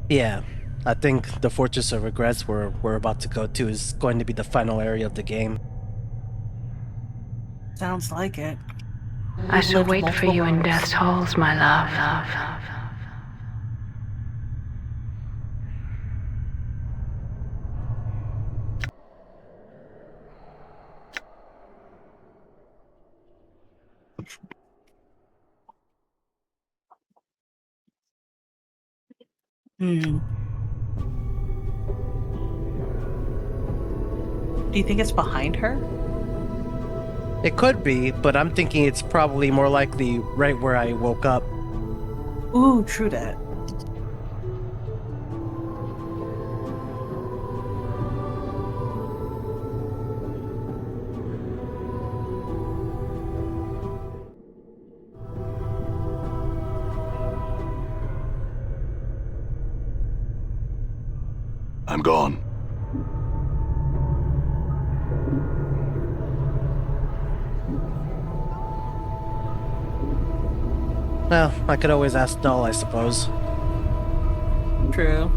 [SPEAKER 1] Yeah, I think the Fortress of Regrets we're about to go to is going to be the final area of the game.
[SPEAKER 2] Sounds like it.
[SPEAKER 5] I shall
[SPEAKER 2] lived
[SPEAKER 5] wait for
[SPEAKER 2] multiple
[SPEAKER 5] you in
[SPEAKER 2] lives.
[SPEAKER 5] death's halls, my love.
[SPEAKER 2] Hmm. Do you think it's behind her?
[SPEAKER 1] It could be, but I'm thinking it's probably more likely right where I woke up.
[SPEAKER 2] Ooh, true that.
[SPEAKER 8] I'm gone.
[SPEAKER 1] Well, I could always ask Null, I suppose.
[SPEAKER 2] True.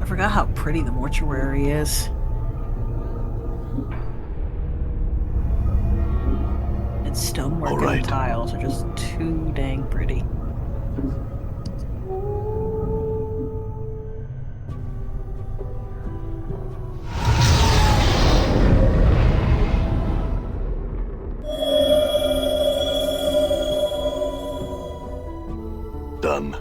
[SPEAKER 2] I forgot how pretty the mortuary is. Its stonework
[SPEAKER 8] All right.
[SPEAKER 2] and tiles are just too dang pretty.
[SPEAKER 8] Done.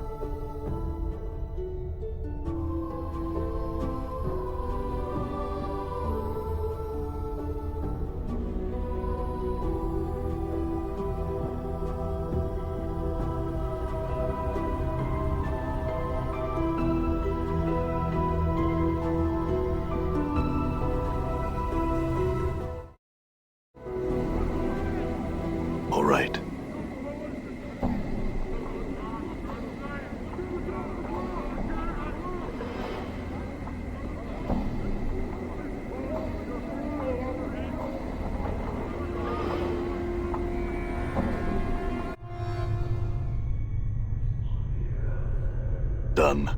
[SPEAKER 8] All right. Done.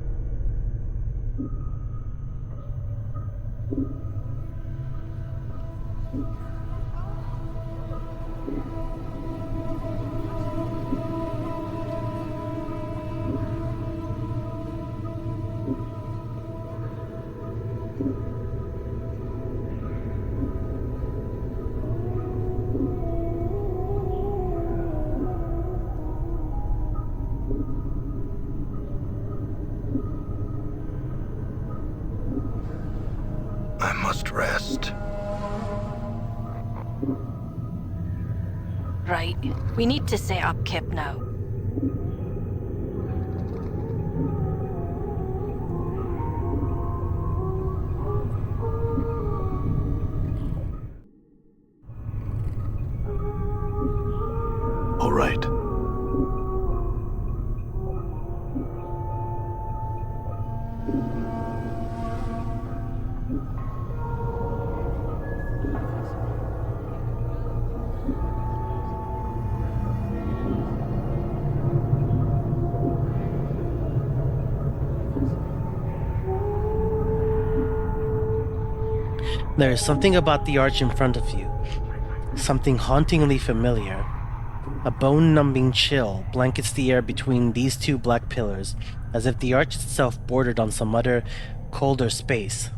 [SPEAKER 8] I must rest.
[SPEAKER 9] Right. We need to set up Kip now.
[SPEAKER 8] All right.
[SPEAKER 1] There is something about the arch in front of you, something hauntingly familiar. A bone-numbing chill blankets the air between these two black pillars, as if the arch itself bordered on some other, colder space.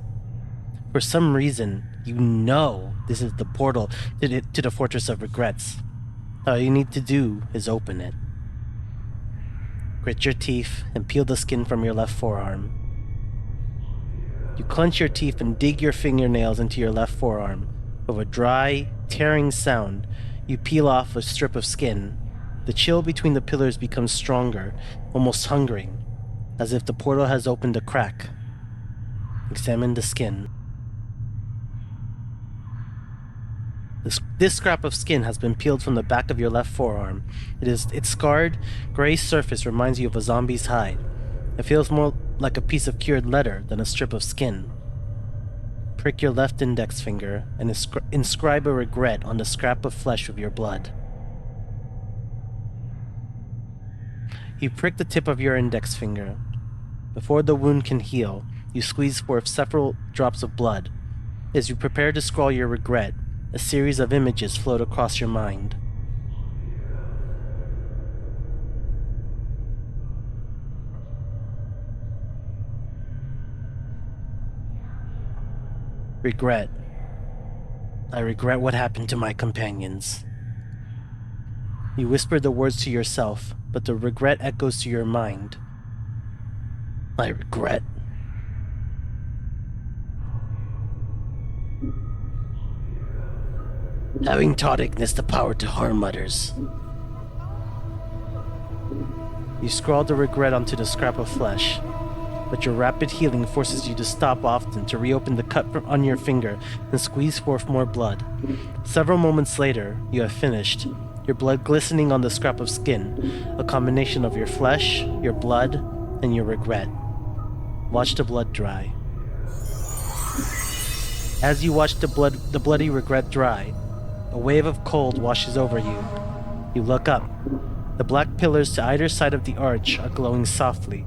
[SPEAKER 1] For some reason, you know this is the portal to the Fortress of Regrets. All you need to do is open it. Grit your teeth and peel the skin from your left forearm. You clench your teeth and dig your fingernails into your left forearm. With a dry, tearing sound, you peel off a strip of skin. The chill between the pillars becomes stronger, almost hungering, as if the portal has opened a crack. Examine the skin. This scrap of skin has been peeled from the back of your left forearm. Its scarred, gray surface reminds you of a zombie's hide. It feels more like a piece of cured leather than a strip of skin. Prick your left index finger and inscribe a regret on the scrap of flesh with your blood. You prick the tip of your index finger. Before the wound can heal, you squeeze forth several drops of blood. As you prepare to scrawl your regret, a series of images float across your mind. Regret. I regret what happened to my companions. You whisper the words to yourself, but the regret echoes to your mind. I regret. Having taught Ignis the power to harm others. You scrawl the regret onto the scrap of flesh, but your rapid healing forces you to stop often to reopen the cut on your finger and squeeze forth more blood. Several moments later, you have finished, your blood glistening on the scrap of skin, a combination of your flesh, your blood, and your regret. Watch the blood dry. As you watch the bloody regret dry, a wave of cold washes over you. You look up. The black pillars to either side of the arch are glowing softly,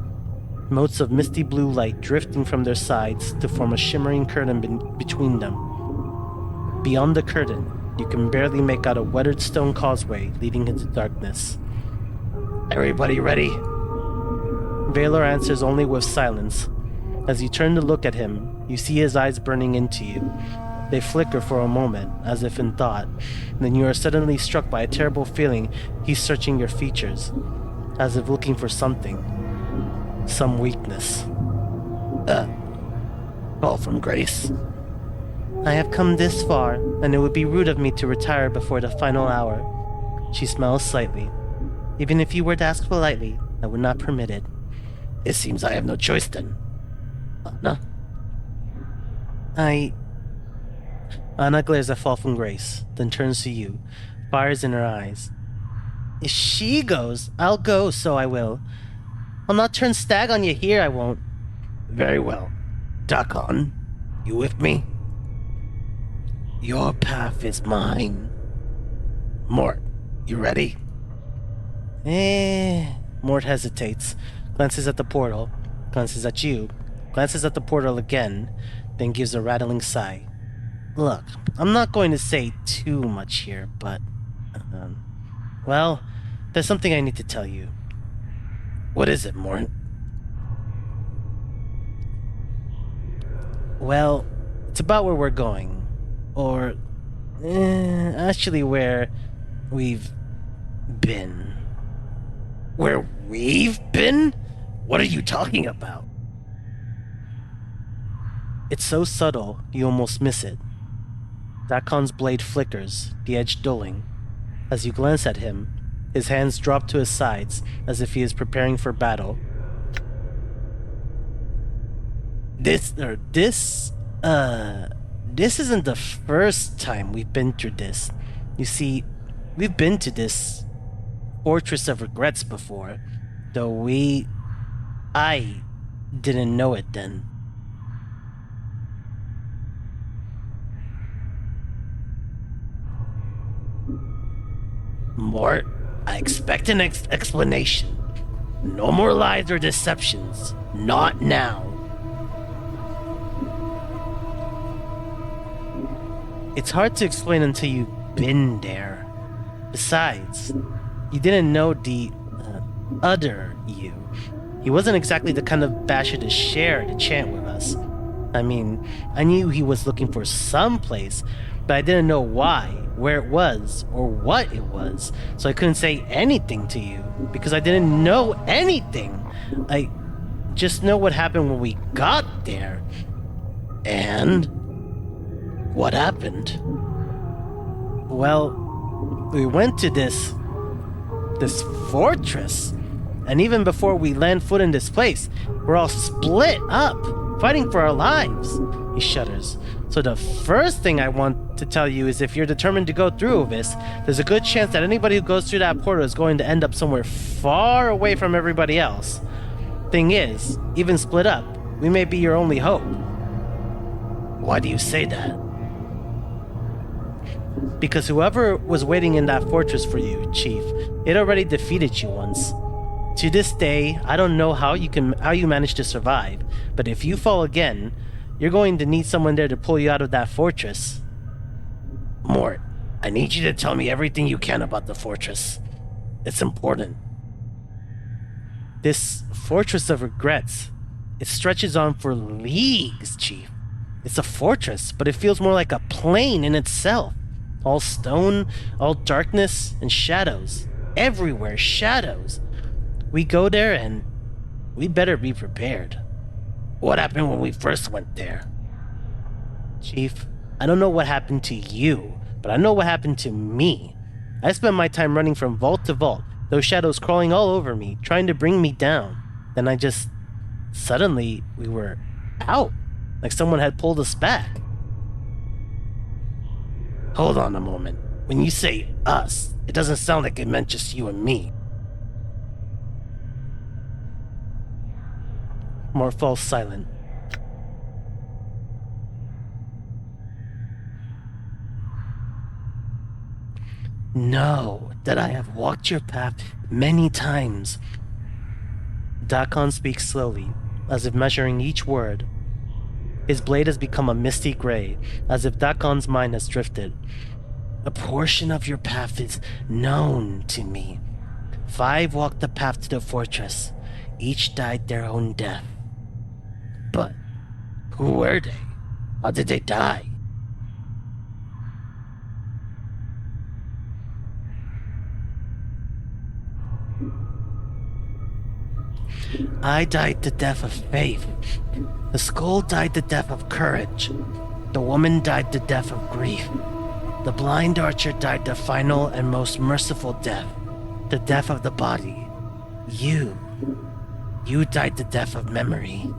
[SPEAKER 1] motes of misty blue light drifting from their sides to form a shimmering curtain between them. Beyond the curtain, You can barely make out a weathered stone causeway leading into darkness. Everybody ready? Valor answers only with silence. As you turn to look at him, you see his eyes burning into you. They flicker for a moment, as if in thought. Then you are suddenly struck by a terrible feeling. He's searching your features, as if looking for something. Some weakness. Call from Grace. I have come this far, and it would be rude of me to retire before the final hour. She smiles slightly. Even if you were to ask politely, I would not permit it. It seems I have no choice then. Anna? Anna glares at Fall from Grace, then turns to you, fires in her eyes. If she goes, I'll go, so I will. I'll not turn stag on you here, I won't. Very well. Dakon, you with me? Your path is mine. Mort, you ready? Mort hesitates, glances at the portal, glances at you, glances at the portal again, then gives a rattling sigh. Look, I'm not going to say too much here, but... well, there's something I need to tell you. What is it, Mort? Well, it's about where we're going. Or... actually where... we've... been. Where we've been? What are you talking about? It's so subtle, you almost miss it. Dakon's blade flickers, the edge dulling. As you glance at him, his hands drop to his sides, as if he is preparing for battle. This isn't the first time we've been through this. You see, we've been to this Fortress of Regrets before, though I didn't know it then. Mort, I expect an explanation. No more lies or deceptions. Not now. It's hard to explain until you've been there. Besides, you didn't know the other you. He wasn't exactly the kind of basher to share the chant with us. I mean, I knew he was looking for some place, but I didn't know why, where it was, or what it was. So I couldn't say anything to you, because I didn't know anything. I just know what happened when we got there. And what happened? Well, we went to this fortress, and even before we land foot in this place, we're all split up, fighting for our lives. He shudders. So the first thing I want to tell you is if you're determined to go through with this, there's a good chance that anybody who goes through that portal is going to end up somewhere far away from everybody else. Thing is, even split up, we may be your only hope. Why do you say that? Because whoever was waiting in that fortress for you, Chief, it already defeated you once. To this day, I don't know how you managed to survive, but if you fall again, you're going to need someone there to pull you out of that fortress. Mort, I need you to tell me everything you can about the fortress. It's important. This Fortress of Regrets, it stretches on for leagues, Chief. It's a fortress, but it feels more like a plane in itself. All stone, all darkness, and shadows. Everywhere, shadows. We go there and we better be prepared. What happened when we first went there? Chief, I don't know what happened to you, but I know what happened to me. I spent my time running from vault to vault, those shadows crawling all over me, trying to bring me down. Then suddenly, we were out, like someone had pulled us back. Hold on a moment. When you say us, it doesn't sound like it meant just you and me. Mort falls silent. Know that I have walked your path many times. Dakon speaks slowly, as if measuring each word. His blade has become a misty gray, as if Dakon's mind has drifted. A portion of your path is known to me. 5 walked the path to the fortress. Each died their own death. But who were they? How did they die? I died the death of faith. The skull died the death of courage. The woman died the death of grief. The blind archer died the final and most merciful death, the death of the body. You died the death of memory.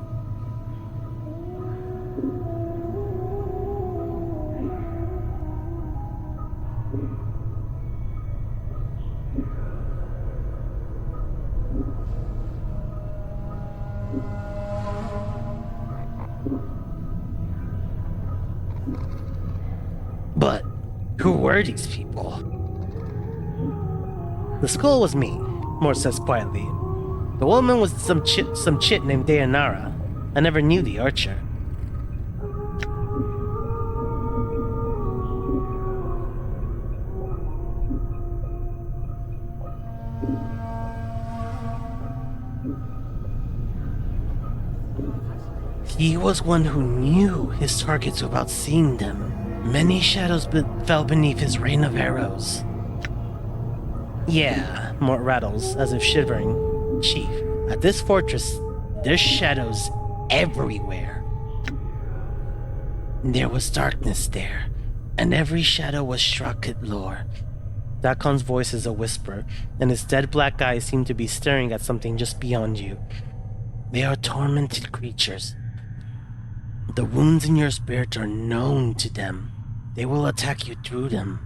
[SPEAKER 1] But who were these people? The skull was me, Mort says quietly. The woman was some chit named Dayanara. I never knew the archer. He was one who knew his targets without seeing them. Many shadows fell beneath his rain of arrows. Yeah, Mort rattles, as if shivering. Chief, at this fortress, there's shadows everywhere. There was darkness there, and every shadow was struck at lore. Dakon's voice is a whisper, and his dead black eyes seem to be staring at something just beyond you. They are tormented creatures. The wounds in your spirit are known to them. They will attack you through them.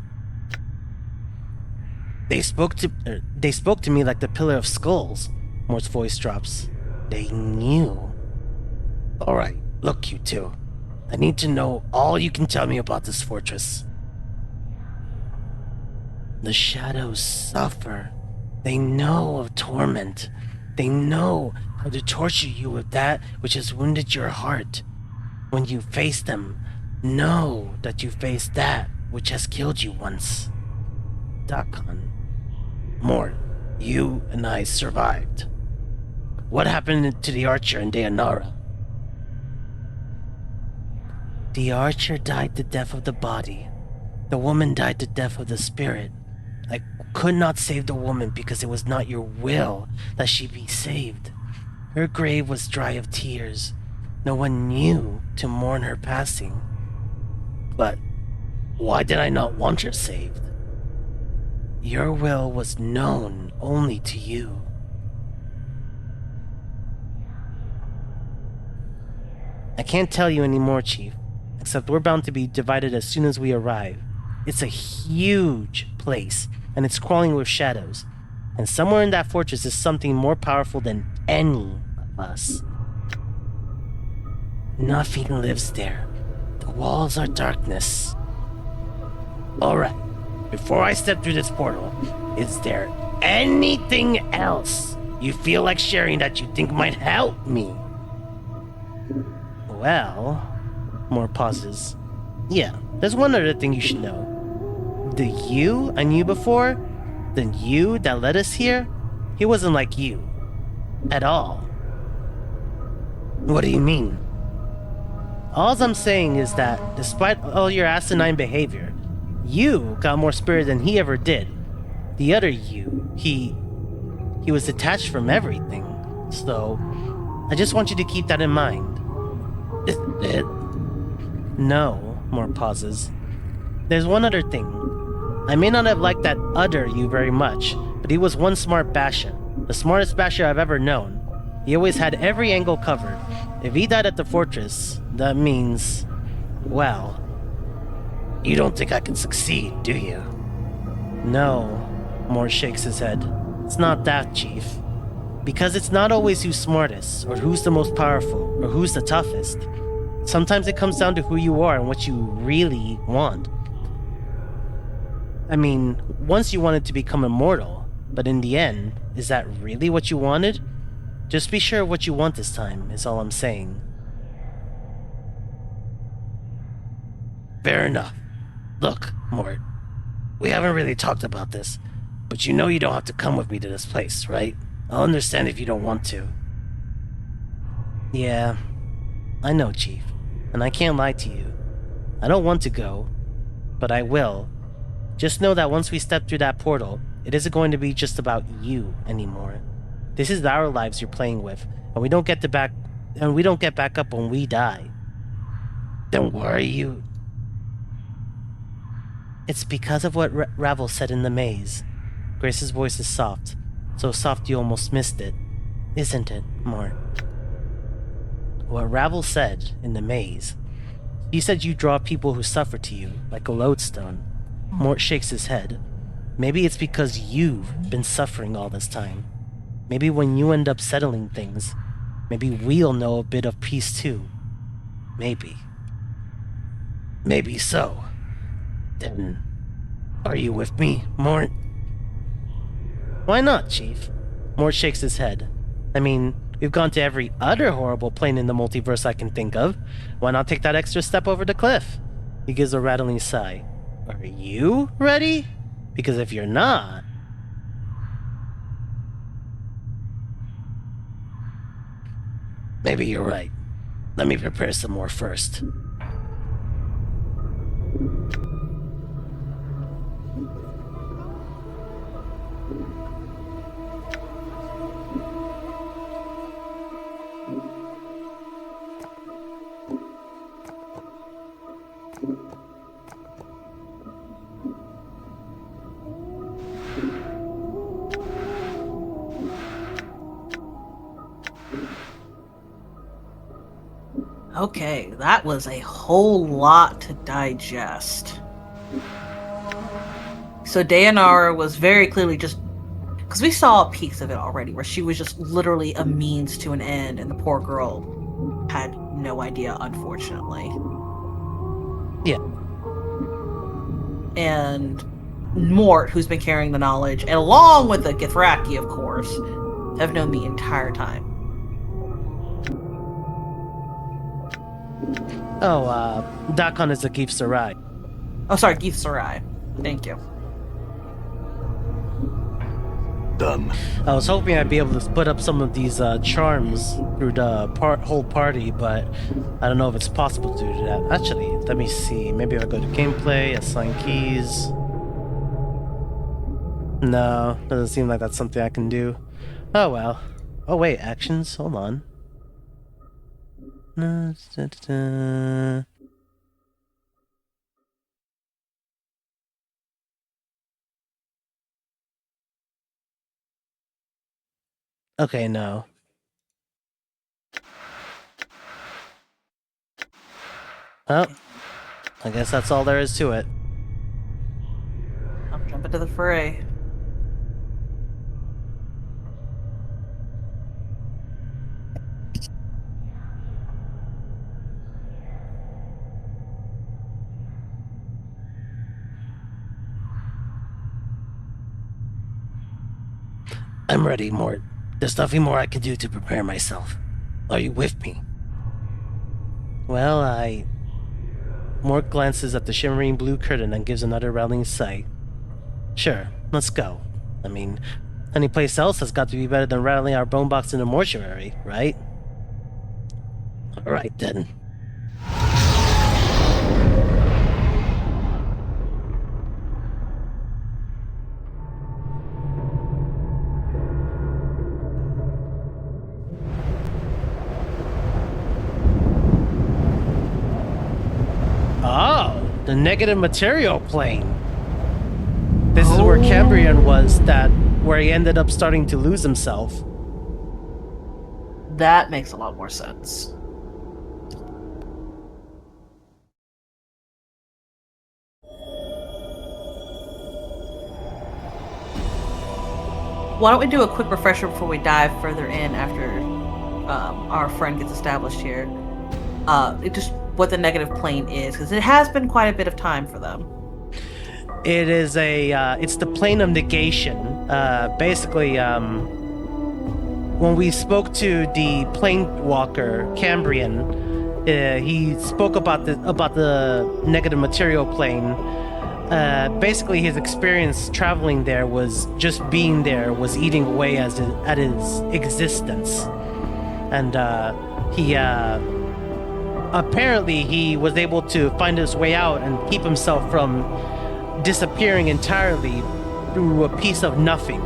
[SPEAKER 1] They spoke to me like the Pillar of Skulls. Mort's voice drops. They knew. Alright, look you two. I need to know all you can tell me about this fortress. The shadows suffer. They know of torment. They know how to torture you with that which has wounded your heart. When you face them, know that you face that which has killed you once. Dakon. Mort, you and I survived. What happened to the archer and Dayanara? The archer died the death of the body. The woman died the death of the spirit. I could not save the woman because it was not your will that she be saved. Her grave was dry of tears. No one knew to mourn her passing. But why did I not want her saved? Your will was known only to you. I can't tell you anymore, Chief, except we're bound to be divided as soon as we arrive. It's a huge place, and it's crawling with shadows. And somewhere in that fortress is something more powerful than any of us. Nothing lives there. The walls are darkness. Alright, before I step through this portal, is there anything else you feel like sharing that you think might help me? Well, Mort pauses. Yeah, there's one other thing you should know. The you I knew before, the you that led us here, he wasn't like you. At all. What do you mean? All I'm saying is that, despite all your asinine behavior, you got more spirit than he ever did. The other you, he was detached from everything. So, I just want you to keep that in mind. No, Mort pauses. There's one other thing. I may not have liked that other you very much, but he was one smart basher. The smartest basher I've ever known. He always had every angle covered. If he died at the fortress, that means... well... You don't think I can succeed, do you? No, Mort shakes his head. It's not that, Chief. Because it's not always who's smartest, or who's the most powerful, or who's the toughest. Sometimes it comes down to who you are and what you really want. I mean, once you wanted to become immortal, but in the end, is that really what you wanted? Just be sure of what you want this time, is all I'm saying. Fair enough. Look, Mort, we haven't really talked about this, but you know you don't have to come with me to this place, right? I'll understand if you don't want to. Yeah, I know, Chief, and I can't lie to you. I don't want to go, but I will. Just know that once we step through that portal, it isn't going to be just about you anymore. This is our lives you're playing with, and we don't get back up when we die. Then why are you? It's because of what Ravel said in the maze. Grace's voice is soft, so soft you almost missed it. Isn't it, Mort? What Ravel said in the maze. He said you draw people who suffer to you, like a lodestone. Mort shakes his head. Maybe it's because you've been suffering all this time. Maybe when you end up settling things, maybe we'll know a bit of peace too. Maybe. Maybe so. Then, are you with me, Mort? Why not, Chief? Mort shakes his head. I mean, we've gone to every other horrible plane in the multiverse I can think of. Why not take that extra step over the cliff? He gives a rattling sigh. Are you ready? Because if you're not... Maybe you're right. Let me prepare some more first.
[SPEAKER 2] Okay, that was a whole lot to digest. So Dayanara was very clearly just... Because we saw peeks of it already, where she was just literally a means to an end, and the poor girl had no idea, unfortunately.
[SPEAKER 1] Yeah.
[SPEAKER 2] And Mort, who's been carrying the knowledge, and along with the Githraki, of course, have known the entire time.
[SPEAKER 1] Oh, Dakon is a Gif Sarai.
[SPEAKER 2] Oh, sorry, Gif Sarai. Thank you.
[SPEAKER 8] Done.
[SPEAKER 1] I was hoping I'd be able to split up some of these charms through the whole party, but I don't know if it's possible to do that. Actually, let me see. Maybe if I go to gameplay, assign keys. No, doesn't seem like that's something I can do. Oh well. Oh wait, actions. Hold on. Okay, no. Oh, I guess that's all there is to it.
[SPEAKER 2] I'll jump into the fray.
[SPEAKER 1] I'm ready, Mort. There's nothing more I can do to prepare myself. Are you with me? Well, Mort glances at the shimmering blue curtain and gives another rattling sigh. Sure, let's go. I mean, any place else has got to be better than rattling our bone box in a mortuary, right? Alright then. Oh, the negative material plane. This is where Cambrian was, where he ended up starting to lose himself.
[SPEAKER 2] That makes a lot more sense. Why don't we do a quick refresher before we dive further in after our friend gets established here? Just what the negative plane is, because it has been quite a bit of time for them.
[SPEAKER 1] It is it's the plane of negation. Basically, when we spoke to the planewalker, Cambrian, he spoke about the negative material plane basically his experience traveling there was just being there was eating away at his existence, and he apparently he was able to find his way out and keep himself from disappearing entirely through a piece of nothing.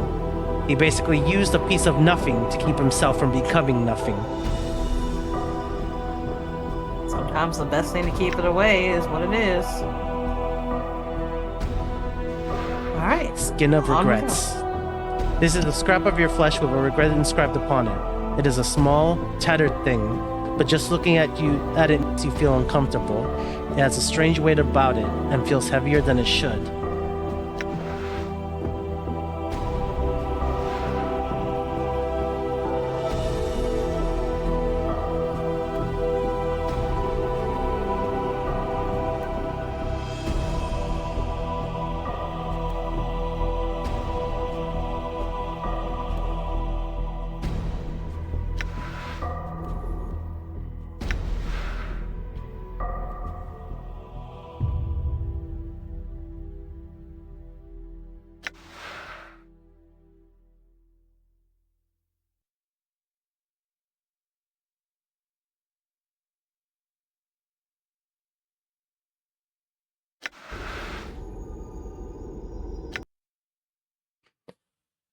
[SPEAKER 1] He basically used a piece of nothing to keep himself from becoming nothing.
[SPEAKER 2] Sometimes the best thing to keep it away is what it is. Alright.
[SPEAKER 1] Skin of Regrets. This is a scrap of your flesh with a regret inscribed upon it. It is a small, tattered thing, but just looking at it makes you feel uncomfortable. It has a strange weight about it and feels heavier than it should.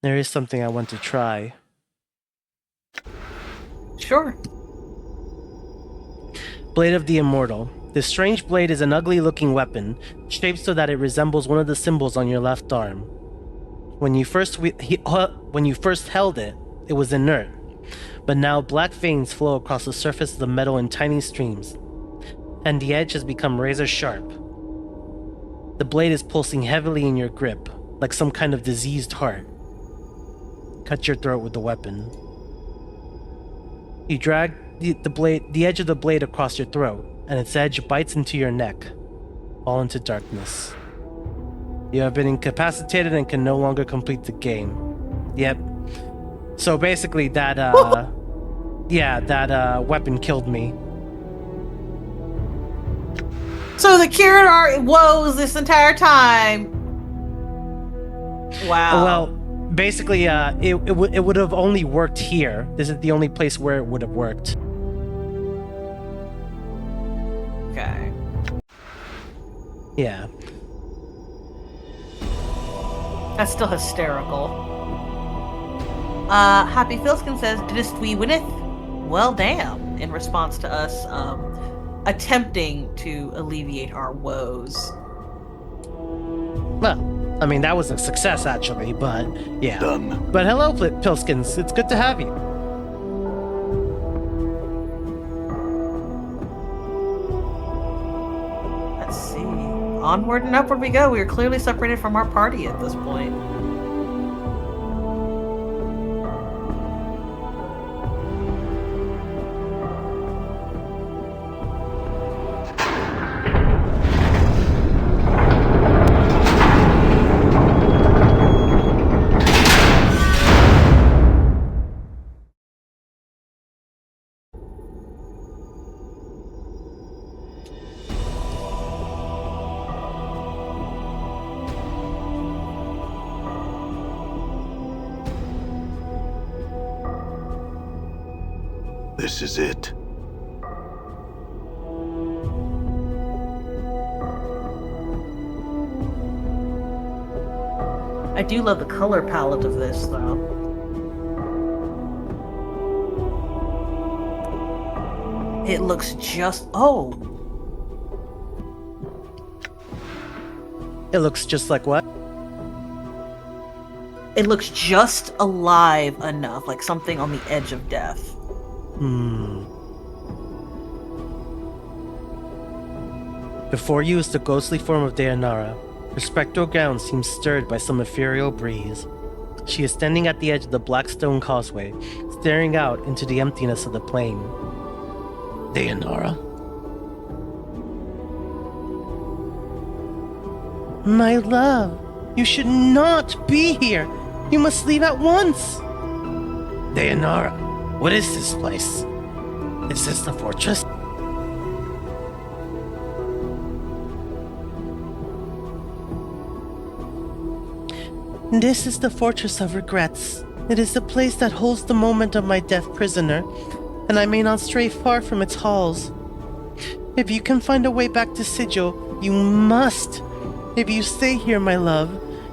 [SPEAKER 1] There is something I want to try.
[SPEAKER 2] Sure.
[SPEAKER 1] Blade of the Immortal. This strange blade is an ugly-looking weapon, shaped so that it resembles one of the symbols on your left arm. When you first held it, it was inert, but now black veins flow across the surface of the metal in tiny streams, and the edge has become razor-sharp. The blade is pulsing heavily in your grip, like some kind of diseased heart. Cut your throat with the weapon. You drag the edge of the blade across your throat, and its edge bites into your neck. Fall into darkness. You have been incapacitated and can no longer complete the game. Yep. So basically that weapon killed me.
[SPEAKER 2] So the cured our woes this entire time. Wow.
[SPEAKER 1] Well, basically, it would have only worked here. This is the only place where it would have worked.
[SPEAKER 2] Okay.
[SPEAKER 1] Yeah.
[SPEAKER 2] That's still hysterical. Happy Filskin says, "Didst we winneth?" Well, damn. In response to us, attempting to alleviate our woes.
[SPEAKER 1] Well, I mean, that was a success, actually, but yeah.
[SPEAKER 8] Done.
[SPEAKER 1] But hello, Pilskins. It's good to have you.
[SPEAKER 2] Let's see. Onward and upward we go. We are clearly separated from our party at this point.
[SPEAKER 8] This is it.
[SPEAKER 2] I do love the color palette of this, though. It looks just... Oh!
[SPEAKER 1] It looks just like what?
[SPEAKER 2] It looks just alive enough, like something on the edge of death.
[SPEAKER 1] Before you is the ghostly form of Dayanara. Her spectral gown seems stirred by some ethereal breeze. She is standing at the edge of the black stone causeway, staring out into the emptiness of the plain. Dayanara? My love, you should not be here. You must leave at once. Dayanara, what is this place? Is this the fortress? This is the Fortress of Regrets. It is the place that holds the moment of my death prisoner, and I may not stray far from its halls. If you can find a way back to Sigil, you must. If you stay here, my love,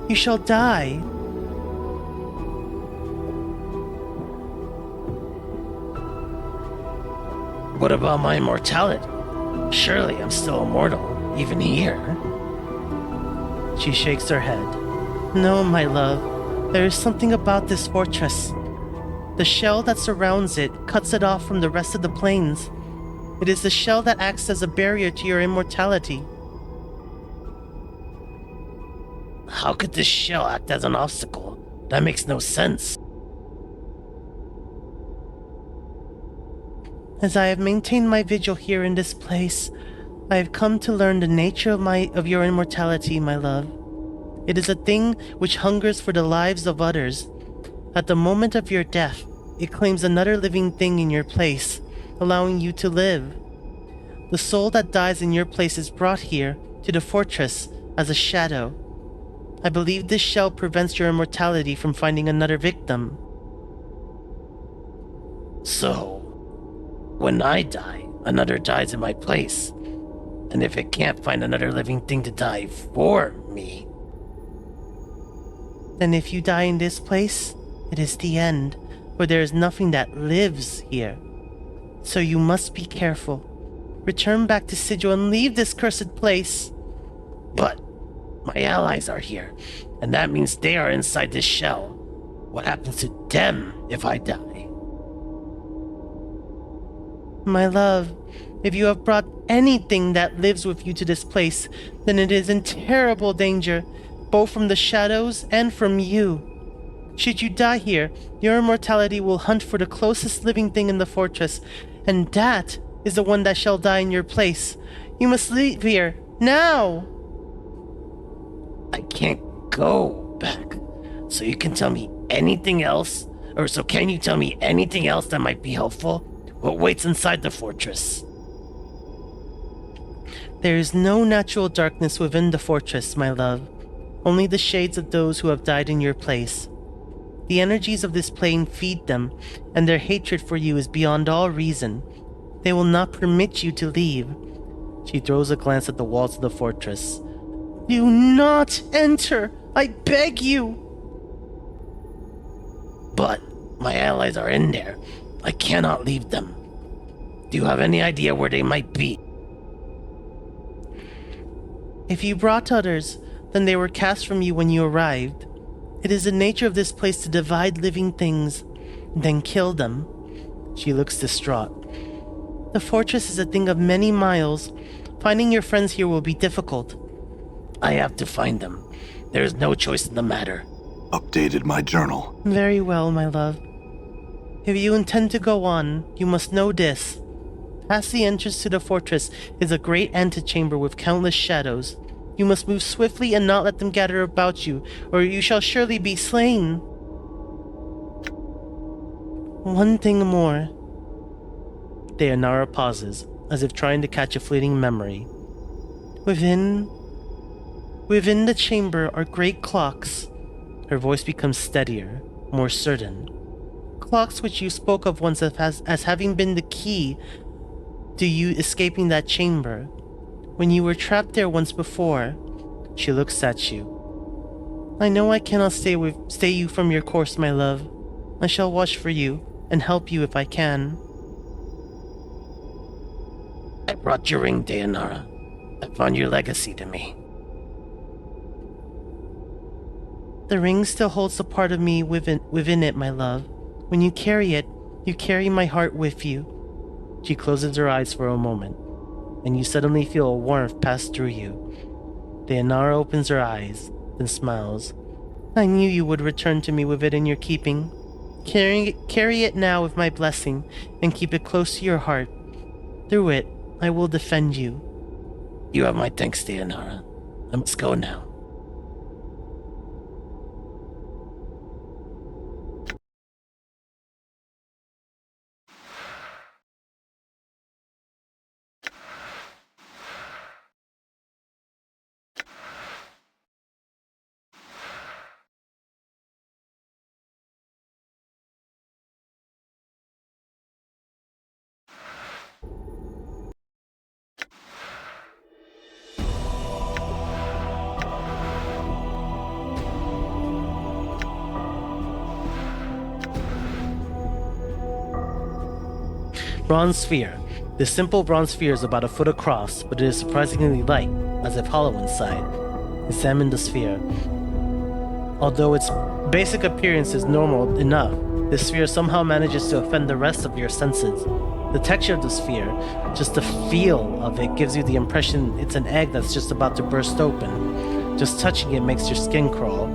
[SPEAKER 1] you shall die.
[SPEAKER 3] What about my immortality? Surely I'm still immortal, even here.
[SPEAKER 1] She shakes her head. No, my love, there is something about this fortress. The shell that surrounds it cuts it off from the rest of the planes. It is the shell that acts as a barrier to your immortality.
[SPEAKER 3] How could this shell act as an obstacle? That makes no sense.
[SPEAKER 1] As I have maintained my vigil here in this place, I have come to learn the nature of your immortality, my love. It is a thing which hungers for the lives of others. At the moment of your death, it claims another living thing in your place, allowing you to live. The soul that dies in your place is brought here, to the fortress, as a shadow. I believe this shell prevents your immortality from finding another victim.
[SPEAKER 3] So, when I die, another dies in my place. And if it can't find another living thing to die for me...
[SPEAKER 1] Then if you die in this place, it is the end, for there is nothing that lives here. So you must be careful. Return back to Sigil and leave this cursed place.
[SPEAKER 3] But my allies are here, and that means they are inside this shell. What happens to them if I die?
[SPEAKER 1] My love, if you have brought anything that lives with you to this place, then it is in terrible danger, both from the shadows and from you. Should you die here, your immortality will hunt for the closest living thing in the fortress, and that is the one that shall die in your place. You must leave here, now!
[SPEAKER 3] I can't go back. So you can tell me anything else? Or so can you tell me anything else that might be helpful? What waits inside the fortress?
[SPEAKER 1] There is no natural darkness within the fortress, my love. Only the shades of those who have died in your place. The energies of this plane feed them, and their hatred for you is beyond all reason. They will not permit you to leave. She throws a glance at the walls of the fortress. Do not enter! I beg you!
[SPEAKER 3] But my allies are in there. I cannot leave them. Do you have any idea where they might be?
[SPEAKER 1] If you brought others, then they were cast from you when you arrived. It is the nature of this place to divide living things, then kill them. She looks distraught. The fortress is a thing of many miles. Finding your friends here will be difficult.
[SPEAKER 3] I have to find them. There is no choice in the matter.
[SPEAKER 8] Updated my journal.
[SPEAKER 1] Very well, my love. If you intend to go on, you must know this. Past the entrance to the fortress is a great antechamber with countless shadows. You must move swiftly and not let them gather about you, or you shall surely be slain. One thing more. Dayanara pauses, as if trying to catch a fleeting memory. Within the chamber are great clocks. Her voice becomes steadier, more certain. Clocks which you spoke of once as having been the key to you escaping that chamber. When you were trapped there once before, she looks at you. I know I cannot stay you from your course, my love. I shall watch for you and help you if I can.
[SPEAKER 3] I brought your ring, Dayanara. I found your legacy to me.
[SPEAKER 1] The ring still holds a part of me within it, my love. When you carry it, you carry my heart with you. She closes her eyes for a moment, and you suddenly feel a warmth pass through you. Dayanara opens her eyes, then smiles. I knew you would return to me with it in your keeping. Carry it now with my blessing, and keep it close to your heart. Through it, I will defend you.
[SPEAKER 3] You have my thanks, Dayanara. I must go now.
[SPEAKER 1] Bronze sphere. This simple bronze sphere is about a foot across, but it is surprisingly light, as if hollow inside. Examine the sphere. Although its basic appearance is normal enough, this sphere somehow manages to offend the rest of your senses. The texture of the sphere, just the feel of it, gives you the impression it's an egg that's just about to burst open. Just touching it makes your skin crawl.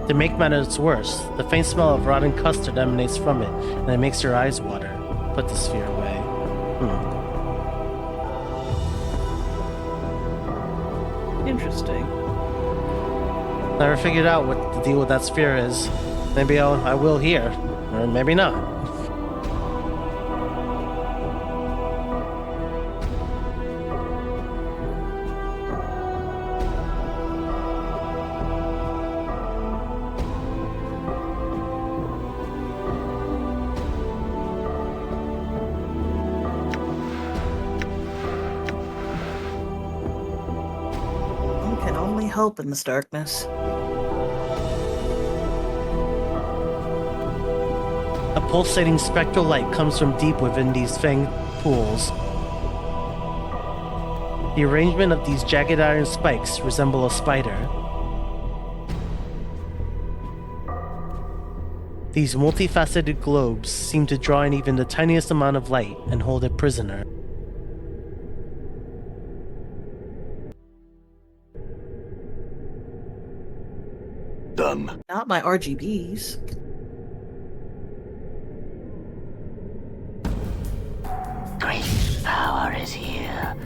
[SPEAKER 1] To make matters worse, the faint smell of rotten custard emanates from it, and it makes your eyes water. Put the sphere away.
[SPEAKER 2] Interesting.
[SPEAKER 1] Never figured out what the deal with that sphere is. Maybe I will here, or maybe not.
[SPEAKER 2] One can only hope in this darkness.
[SPEAKER 1] A pulsating spectral light comes from deep within these fanged pools. The arrangement of these jagged iron spikes resemble a spider. These multifaceted globes seem to draw in even the tiniest amount of light and hold it prisoner.
[SPEAKER 8] Done.
[SPEAKER 2] Not my RGBs.
[SPEAKER 5] Great power is here.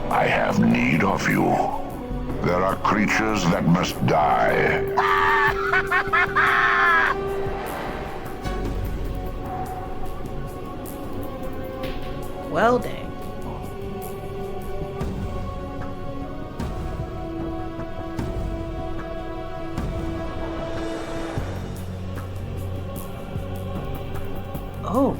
[SPEAKER 10] I have need of you. There are creatures that must die.
[SPEAKER 2] Well, dang. Oh.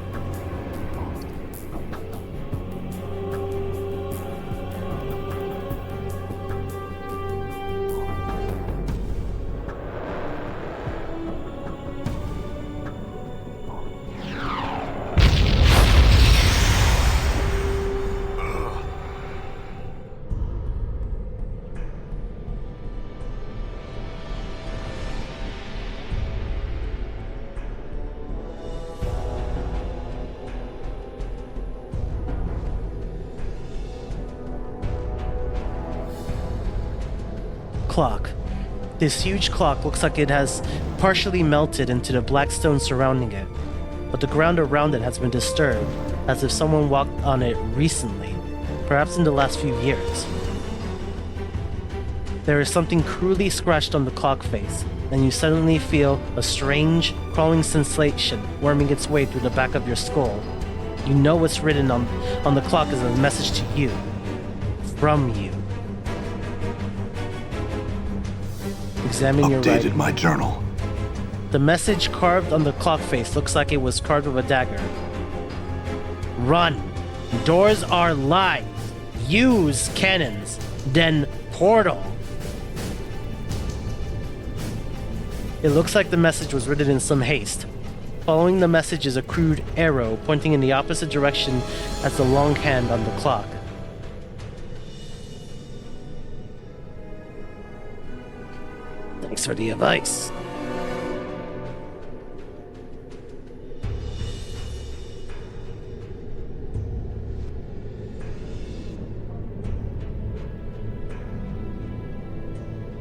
[SPEAKER 1] Clock. This huge clock looks like it has partially melted into the black stone surrounding it, but the ground around it has been disturbed, as if someone walked on it recently, perhaps in the last few years. There is something cruelly scratched on the clock face, and you suddenly feel a strange, crawling sensation worming its way through the back of your skull. You know what's written on the clock is a message to you. From you. Examine your
[SPEAKER 8] Updated
[SPEAKER 1] writing.
[SPEAKER 8] my journal.
[SPEAKER 1] The message carved on the clock face looks like it was carved with a dagger. Run! Doors are live! Use cannons! Then portal! It looks like the message was written in some haste. Following the message is a crude arrow pointing in the opposite direction as the long hand on the clock. Thanks for the advice.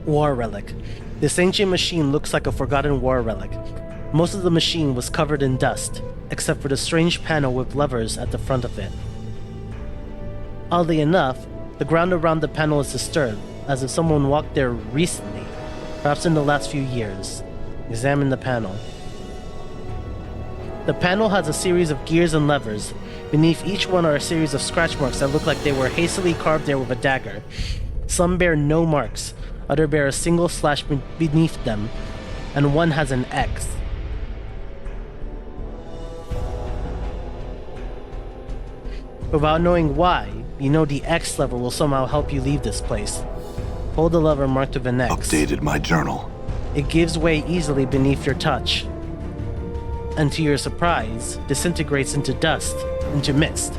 [SPEAKER 1] War relic. This ancient machine looks like a forgotten war relic. Most of the machine was covered in dust, except for the strange panel with levers at the front of it. Oddly enough, the ground around the panel is disturbed, as if someone walked there recently, perhaps in the last few years. Examine the panel. The panel has a series of gears and levers. Beneath each one are a series of scratch marks that look like they were hastily carved there with a dagger. Some bear no marks, others bear a single slash beneath them, and one has an X. Without knowing why, you know the X lever will somehow help you leave this place. Hold the lever marked with an X.
[SPEAKER 8] Updated my journal.
[SPEAKER 1] It gives way easily beneath your touch, and to your surprise, disintegrates into dust, into mist,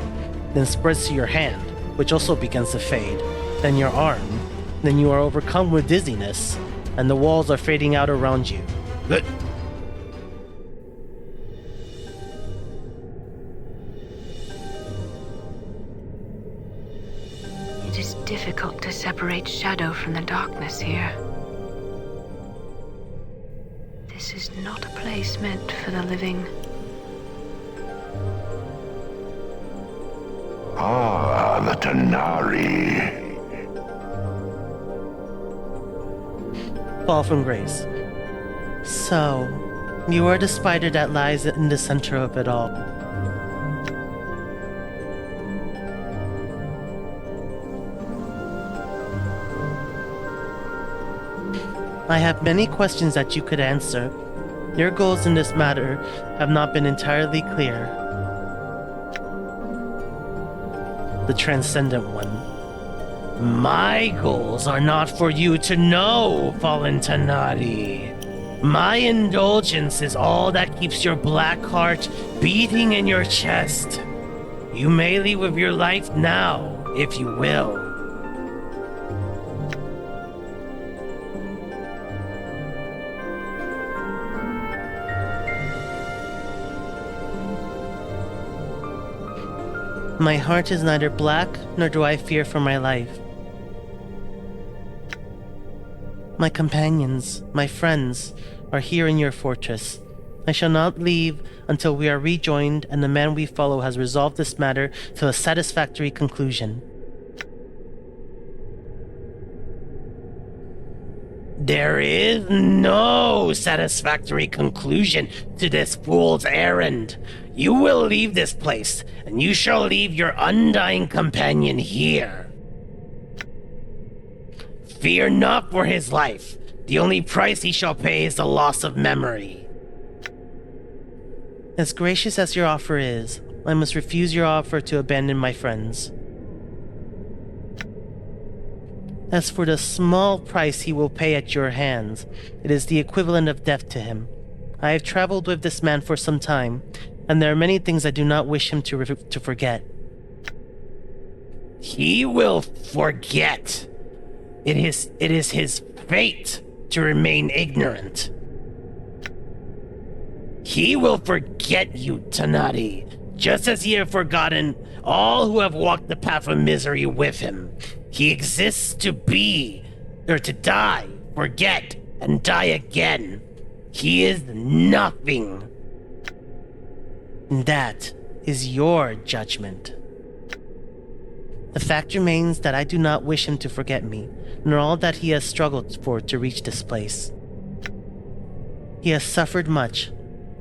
[SPEAKER 1] then spreads to your hand, which also begins to fade, then your arm, then you are overcome with dizziness, and the walls are fading out around you.
[SPEAKER 3] But
[SPEAKER 5] It is difficult to separate shadow from the darkness here. This is not a place meant for the living.
[SPEAKER 10] Ah, the Tanari.
[SPEAKER 1] Fall from grace. So, you are the spider that lies in the center of it all. I have many questions that you could answer. Your goals in this matter have not been entirely clear. The transcendent one.
[SPEAKER 3] my goals are not for you to know, Fallen Tanari. My indulgence is all that keeps your black heart beating in your chest. You may leave with your life now, if you will.
[SPEAKER 1] My heart is neither black, nor do I fear for my life. My companions, my friends, are here in your fortress. I shall not leave until we are rejoined and the man we follow has resolved this matter to a satisfactory conclusion.
[SPEAKER 3] There is no satisfactory conclusion to this fool's errand. You will leave this place, and you shall leave your undying companion here. Fear not for his life. The only price he shall pay is the loss of memory.
[SPEAKER 1] As gracious as your offer is, I must refuse your offer to abandon my friends. As for the small price he will pay at your hands, it is the equivalent of death to him. I have traveled with this man for some time, and there are many things I do not wish him to forget.
[SPEAKER 3] He will forget. It is his fate to remain ignorant. He will forget you, Tanari, just as he have forgotten all who have walked the path of misery with him. He exists to be, or to die, forget, and die again. He is nothing.
[SPEAKER 1] That is your judgment. The fact remains that I do not wish him to forget me, nor all that he has struggled for to reach this place. He has suffered much,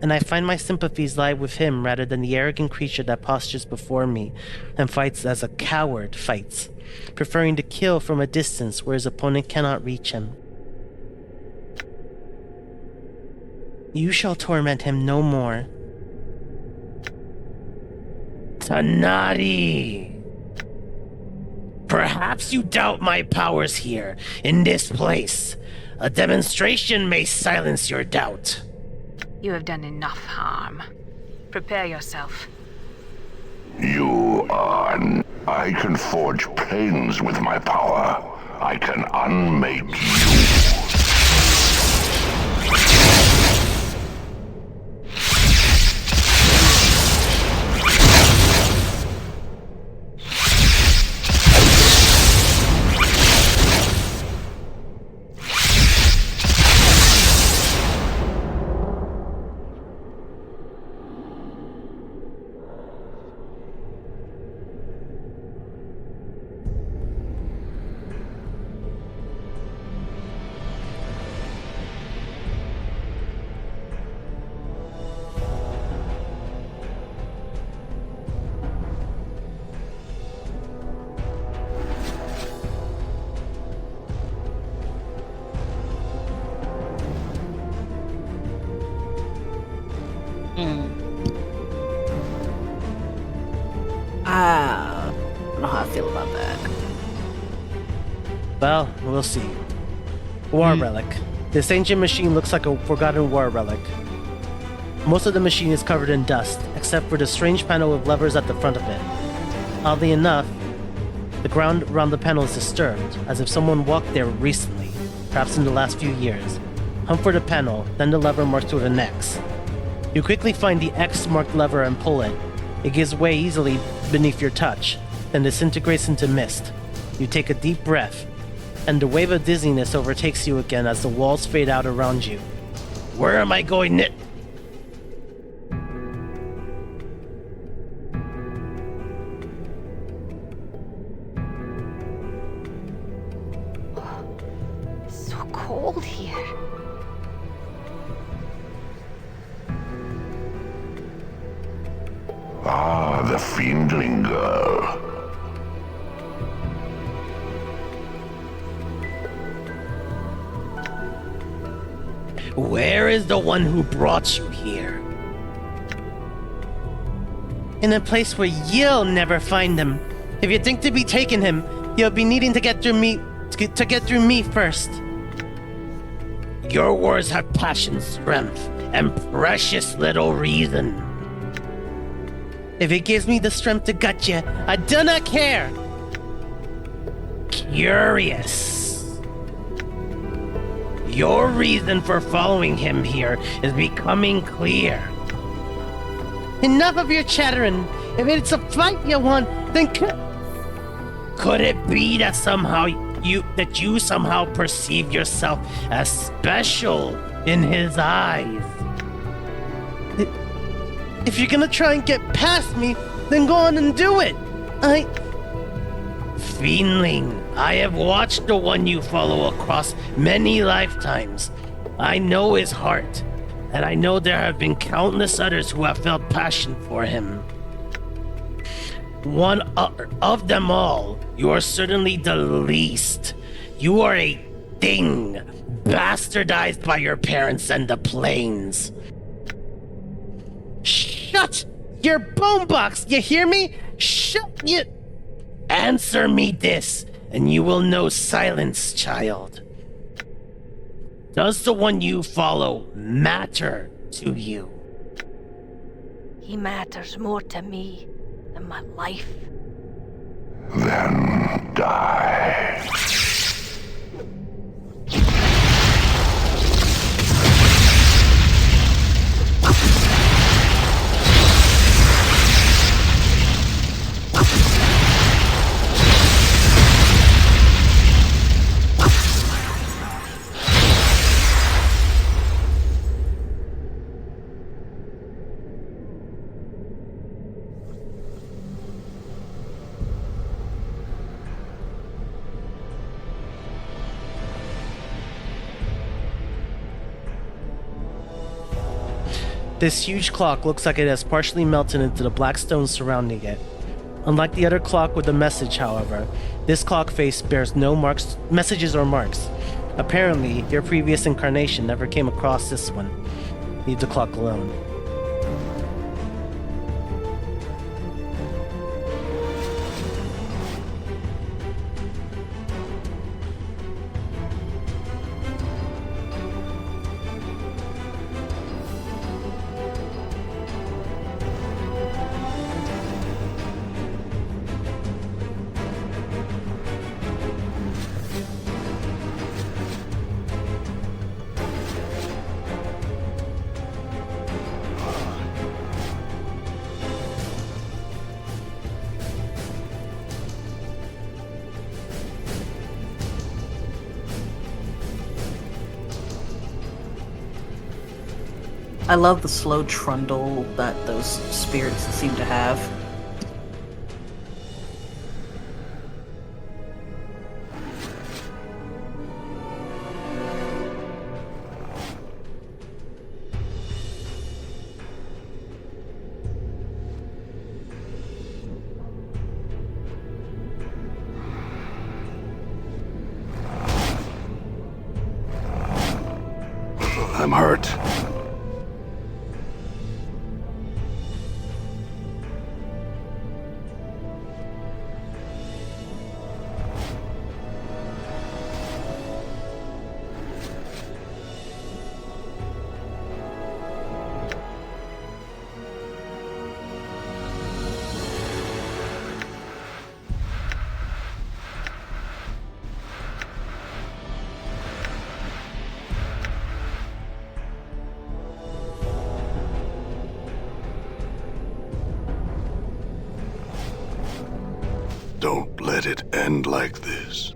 [SPEAKER 1] and I find my sympathies lie with him rather than the arrogant creature that postures before me and fights as a coward fights, preferring to kill from a distance where his opponent cannot reach him. You shall torment him no more.
[SPEAKER 3] Tanari! Perhaps you doubt my powers here, in this place. A demonstration may silence your doubt.
[SPEAKER 5] You have done enough harm. Prepare yourself.
[SPEAKER 10] You are... I can forge planes with my power. I can unmake you.
[SPEAKER 2] I don't know how I feel about that.
[SPEAKER 1] Well, we'll see. War Relic. This ancient machine looks like a forgotten war relic. Most of the machine is covered in dust, except for the strange panel with levers at the front of it. Oddly enough, the ground around the panel is disturbed, as if someone walked there recently, perhaps in the last few years. Hunt for the panel, then the lever marked with an X. You quickly find the X-marked lever and pull it. It gives way easily beneath your touch, then disintegrates into mist. You take a deep breath, and the wave of dizziness overtakes you again as the walls fade out around you.
[SPEAKER 3] Where am I going next?
[SPEAKER 9] It's so cold here.
[SPEAKER 10] Ah, the fiendling girl.
[SPEAKER 3] Where is the one who brought you here?
[SPEAKER 1] In a place where you'll never find him. If you think to be taking him, you'll be needing to get through me first.
[SPEAKER 3] Your wars have passion, strength, and precious little reason.
[SPEAKER 1] If it gives me the strength to gut you, I do not care.
[SPEAKER 3] Curious. Your reason for following him here is becoming clear.
[SPEAKER 1] Enough of your chattering. If it's a fight you want, then
[SPEAKER 3] could it be that you somehow perceive yourself as special in his eyes?
[SPEAKER 1] If you're gonna try and get past me, then go on and do it.
[SPEAKER 3] Fiendling, I have watched the one you follow across many lifetimes. I know his heart, and I know there have been countless others who have felt passion for him. One of them all, you are certainly the least. You are a thing, bastardized by your parents and the plains.
[SPEAKER 1] Shut your bone box, you hear me? Shut you...
[SPEAKER 3] Answer me this, and you will know silence, child. Does the one you follow matter to you?
[SPEAKER 9] He matters more to me than my life.
[SPEAKER 10] Then die.
[SPEAKER 1] This huge clock looks like it has partially melted into the black stone surrounding it. Unlike the other clock with the message, however, this clock face bears no messages or marks. Apparently, your previous incarnation never came across this one. Leave the clock alone.
[SPEAKER 2] I love the slow trundle that those spirits seem to have.
[SPEAKER 8] I'm hurt. Don't let it end like this.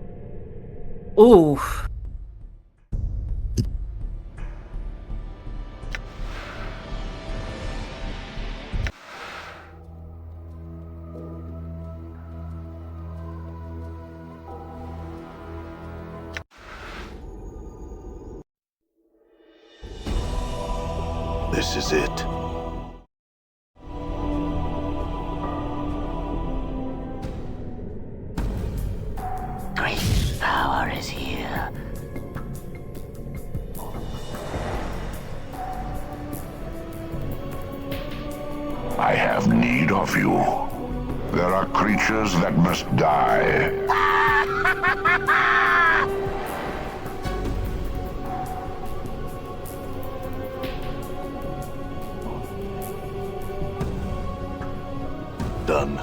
[SPEAKER 2] Ooh.
[SPEAKER 8] This is it.
[SPEAKER 5] Great power is here.
[SPEAKER 10] I have need of you. There are creatures that must die.
[SPEAKER 8] Done.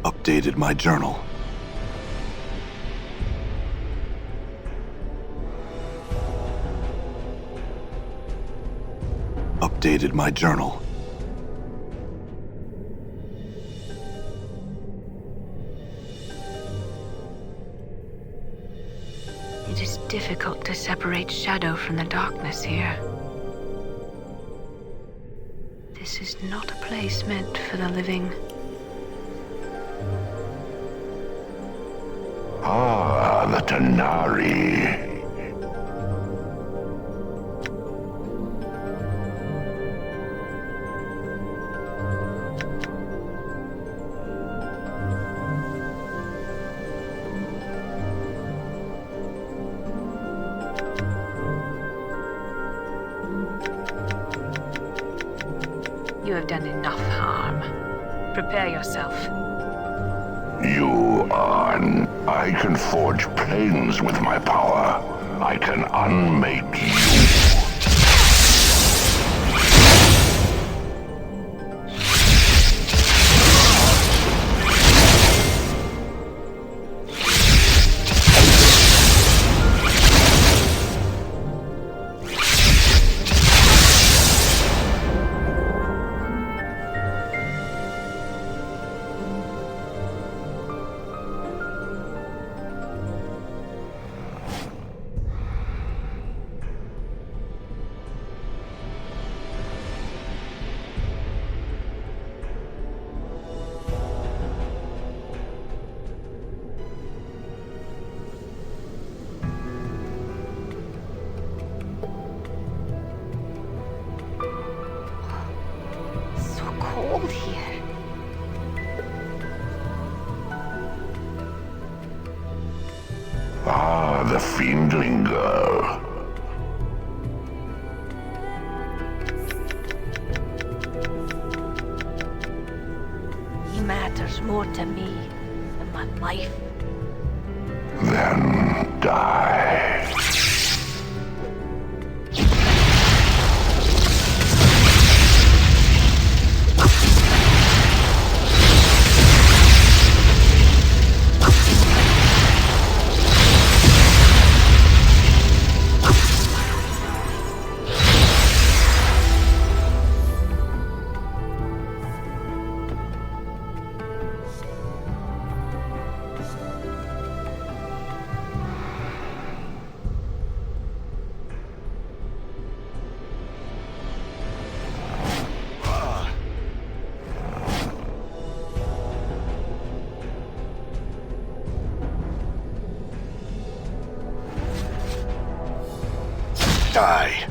[SPEAKER 8] Updated my journal. Updated my journal.
[SPEAKER 5] It is difficult to separate shadow from the darkness here. This is not a place meant for the living.
[SPEAKER 10] Ah, the Tanari.
[SPEAKER 5] You have done enough harm. Prepare yourself.
[SPEAKER 10] You are... I can forge planes with my power. I can unmake you.
[SPEAKER 5] Cold here.
[SPEAKER 10] Ah, the Fiendling girl.
[SPEAKER 9] He matters more to me than my life.
[SPEAKER 10] Then die.
[SPEAKER 8] Die.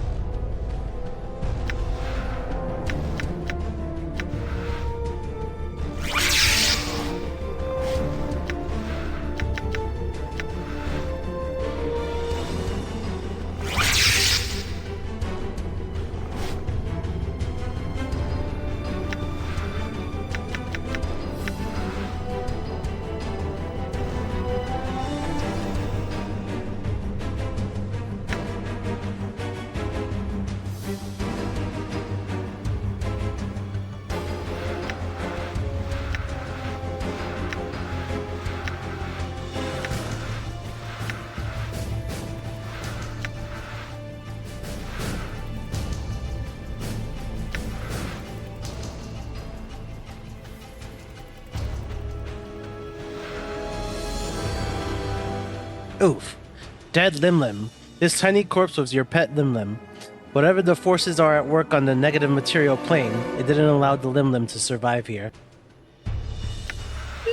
[SPEAKER 1] Oof. Dead Limlim. This tiny corpse was your pet Limlim. Whatever the forces are at work on the negative material plane, it didn't allow the Limlim to survive here.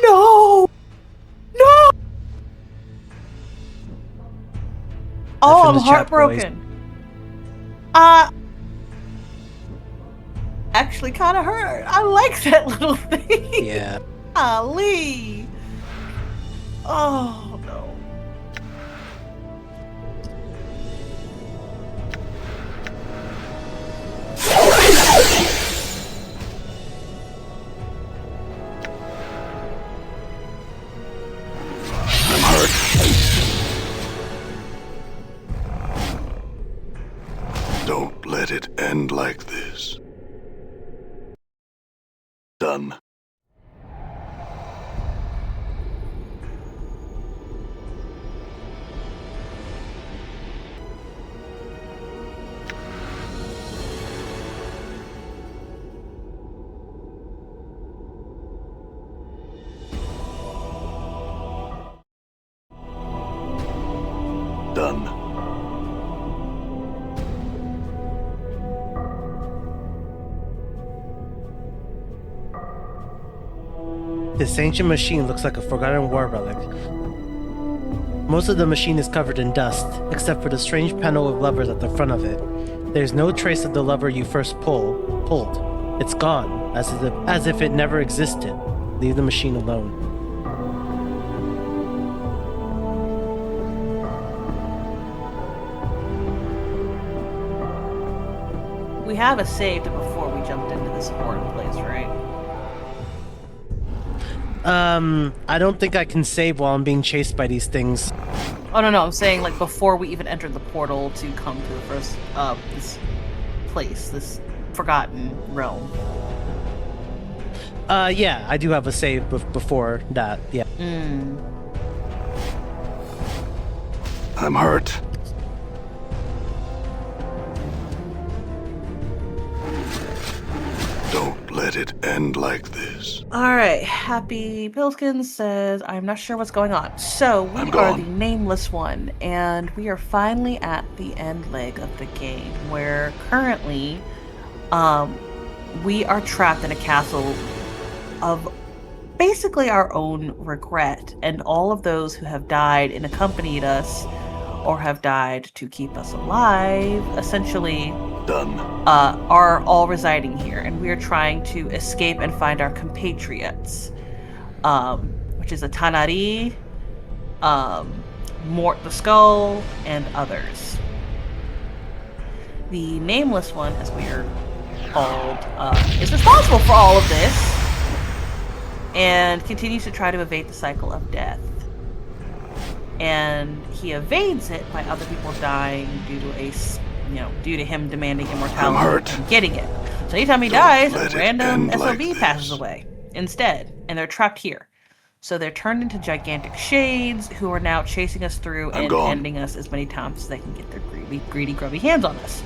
[SPEAKER 2] No! No! Oh, I'm heartbroken. Actually kind of hurt. I like that little thing.
[SPEAKER 1] Yeah.
[SPEAKER 2] Ali. Oh, no.
[SPEAKER 8] I'm hurt. Don't let it end like this. Done. Done.
[SPEAKER 1] This ancient machine looks like a forgotten war relic. Most of the machine is covered in dust, except for the strange panel of levers at the front of it. There's no trace of the lever you first pulled. It's gone, as if it never existed. Leave the machine alone.
[SPEAKER 2] We have a saved before we jumped into this important place, right?
[SPEAKER 1] I don't think I can save while I'm being chased by these things.
[SPEAKER 2] Oh, no, I'm saying, like, before we even entered the portal to come to the first, this place, this forgotten realm.
[SPEAKER 1] Yeah, I do have a save before that, yeah.
[SPEAKER 8] I'm hurt. Don't let it end like this.
[SPEAKER 2] Alright, Happy Pilskin says, I'm not sure what's going on. So, we are the Nameless One, and we are finally at the end leg of the game, where currently, we are trapped in a castle of basically our own regret, and all of those who have died and accompanied us, or have died to keep us alive, essentially, are all residing here, and we are trying to escape and find our compatriots, which is a Tanari, Mort the Skull, and others. The Nameless One, as we are called, is responsible for all of this, and continues to try to evade the cycle of death. And he evades it by other people dying due to him demanding immortality and getting it. So anytime he dies, a random SOB passes away instead, and they're trapped here. So they're turned into gigantic shades who are now chasing us through and ending us as many times as they can get their greedy, grubby hands on us.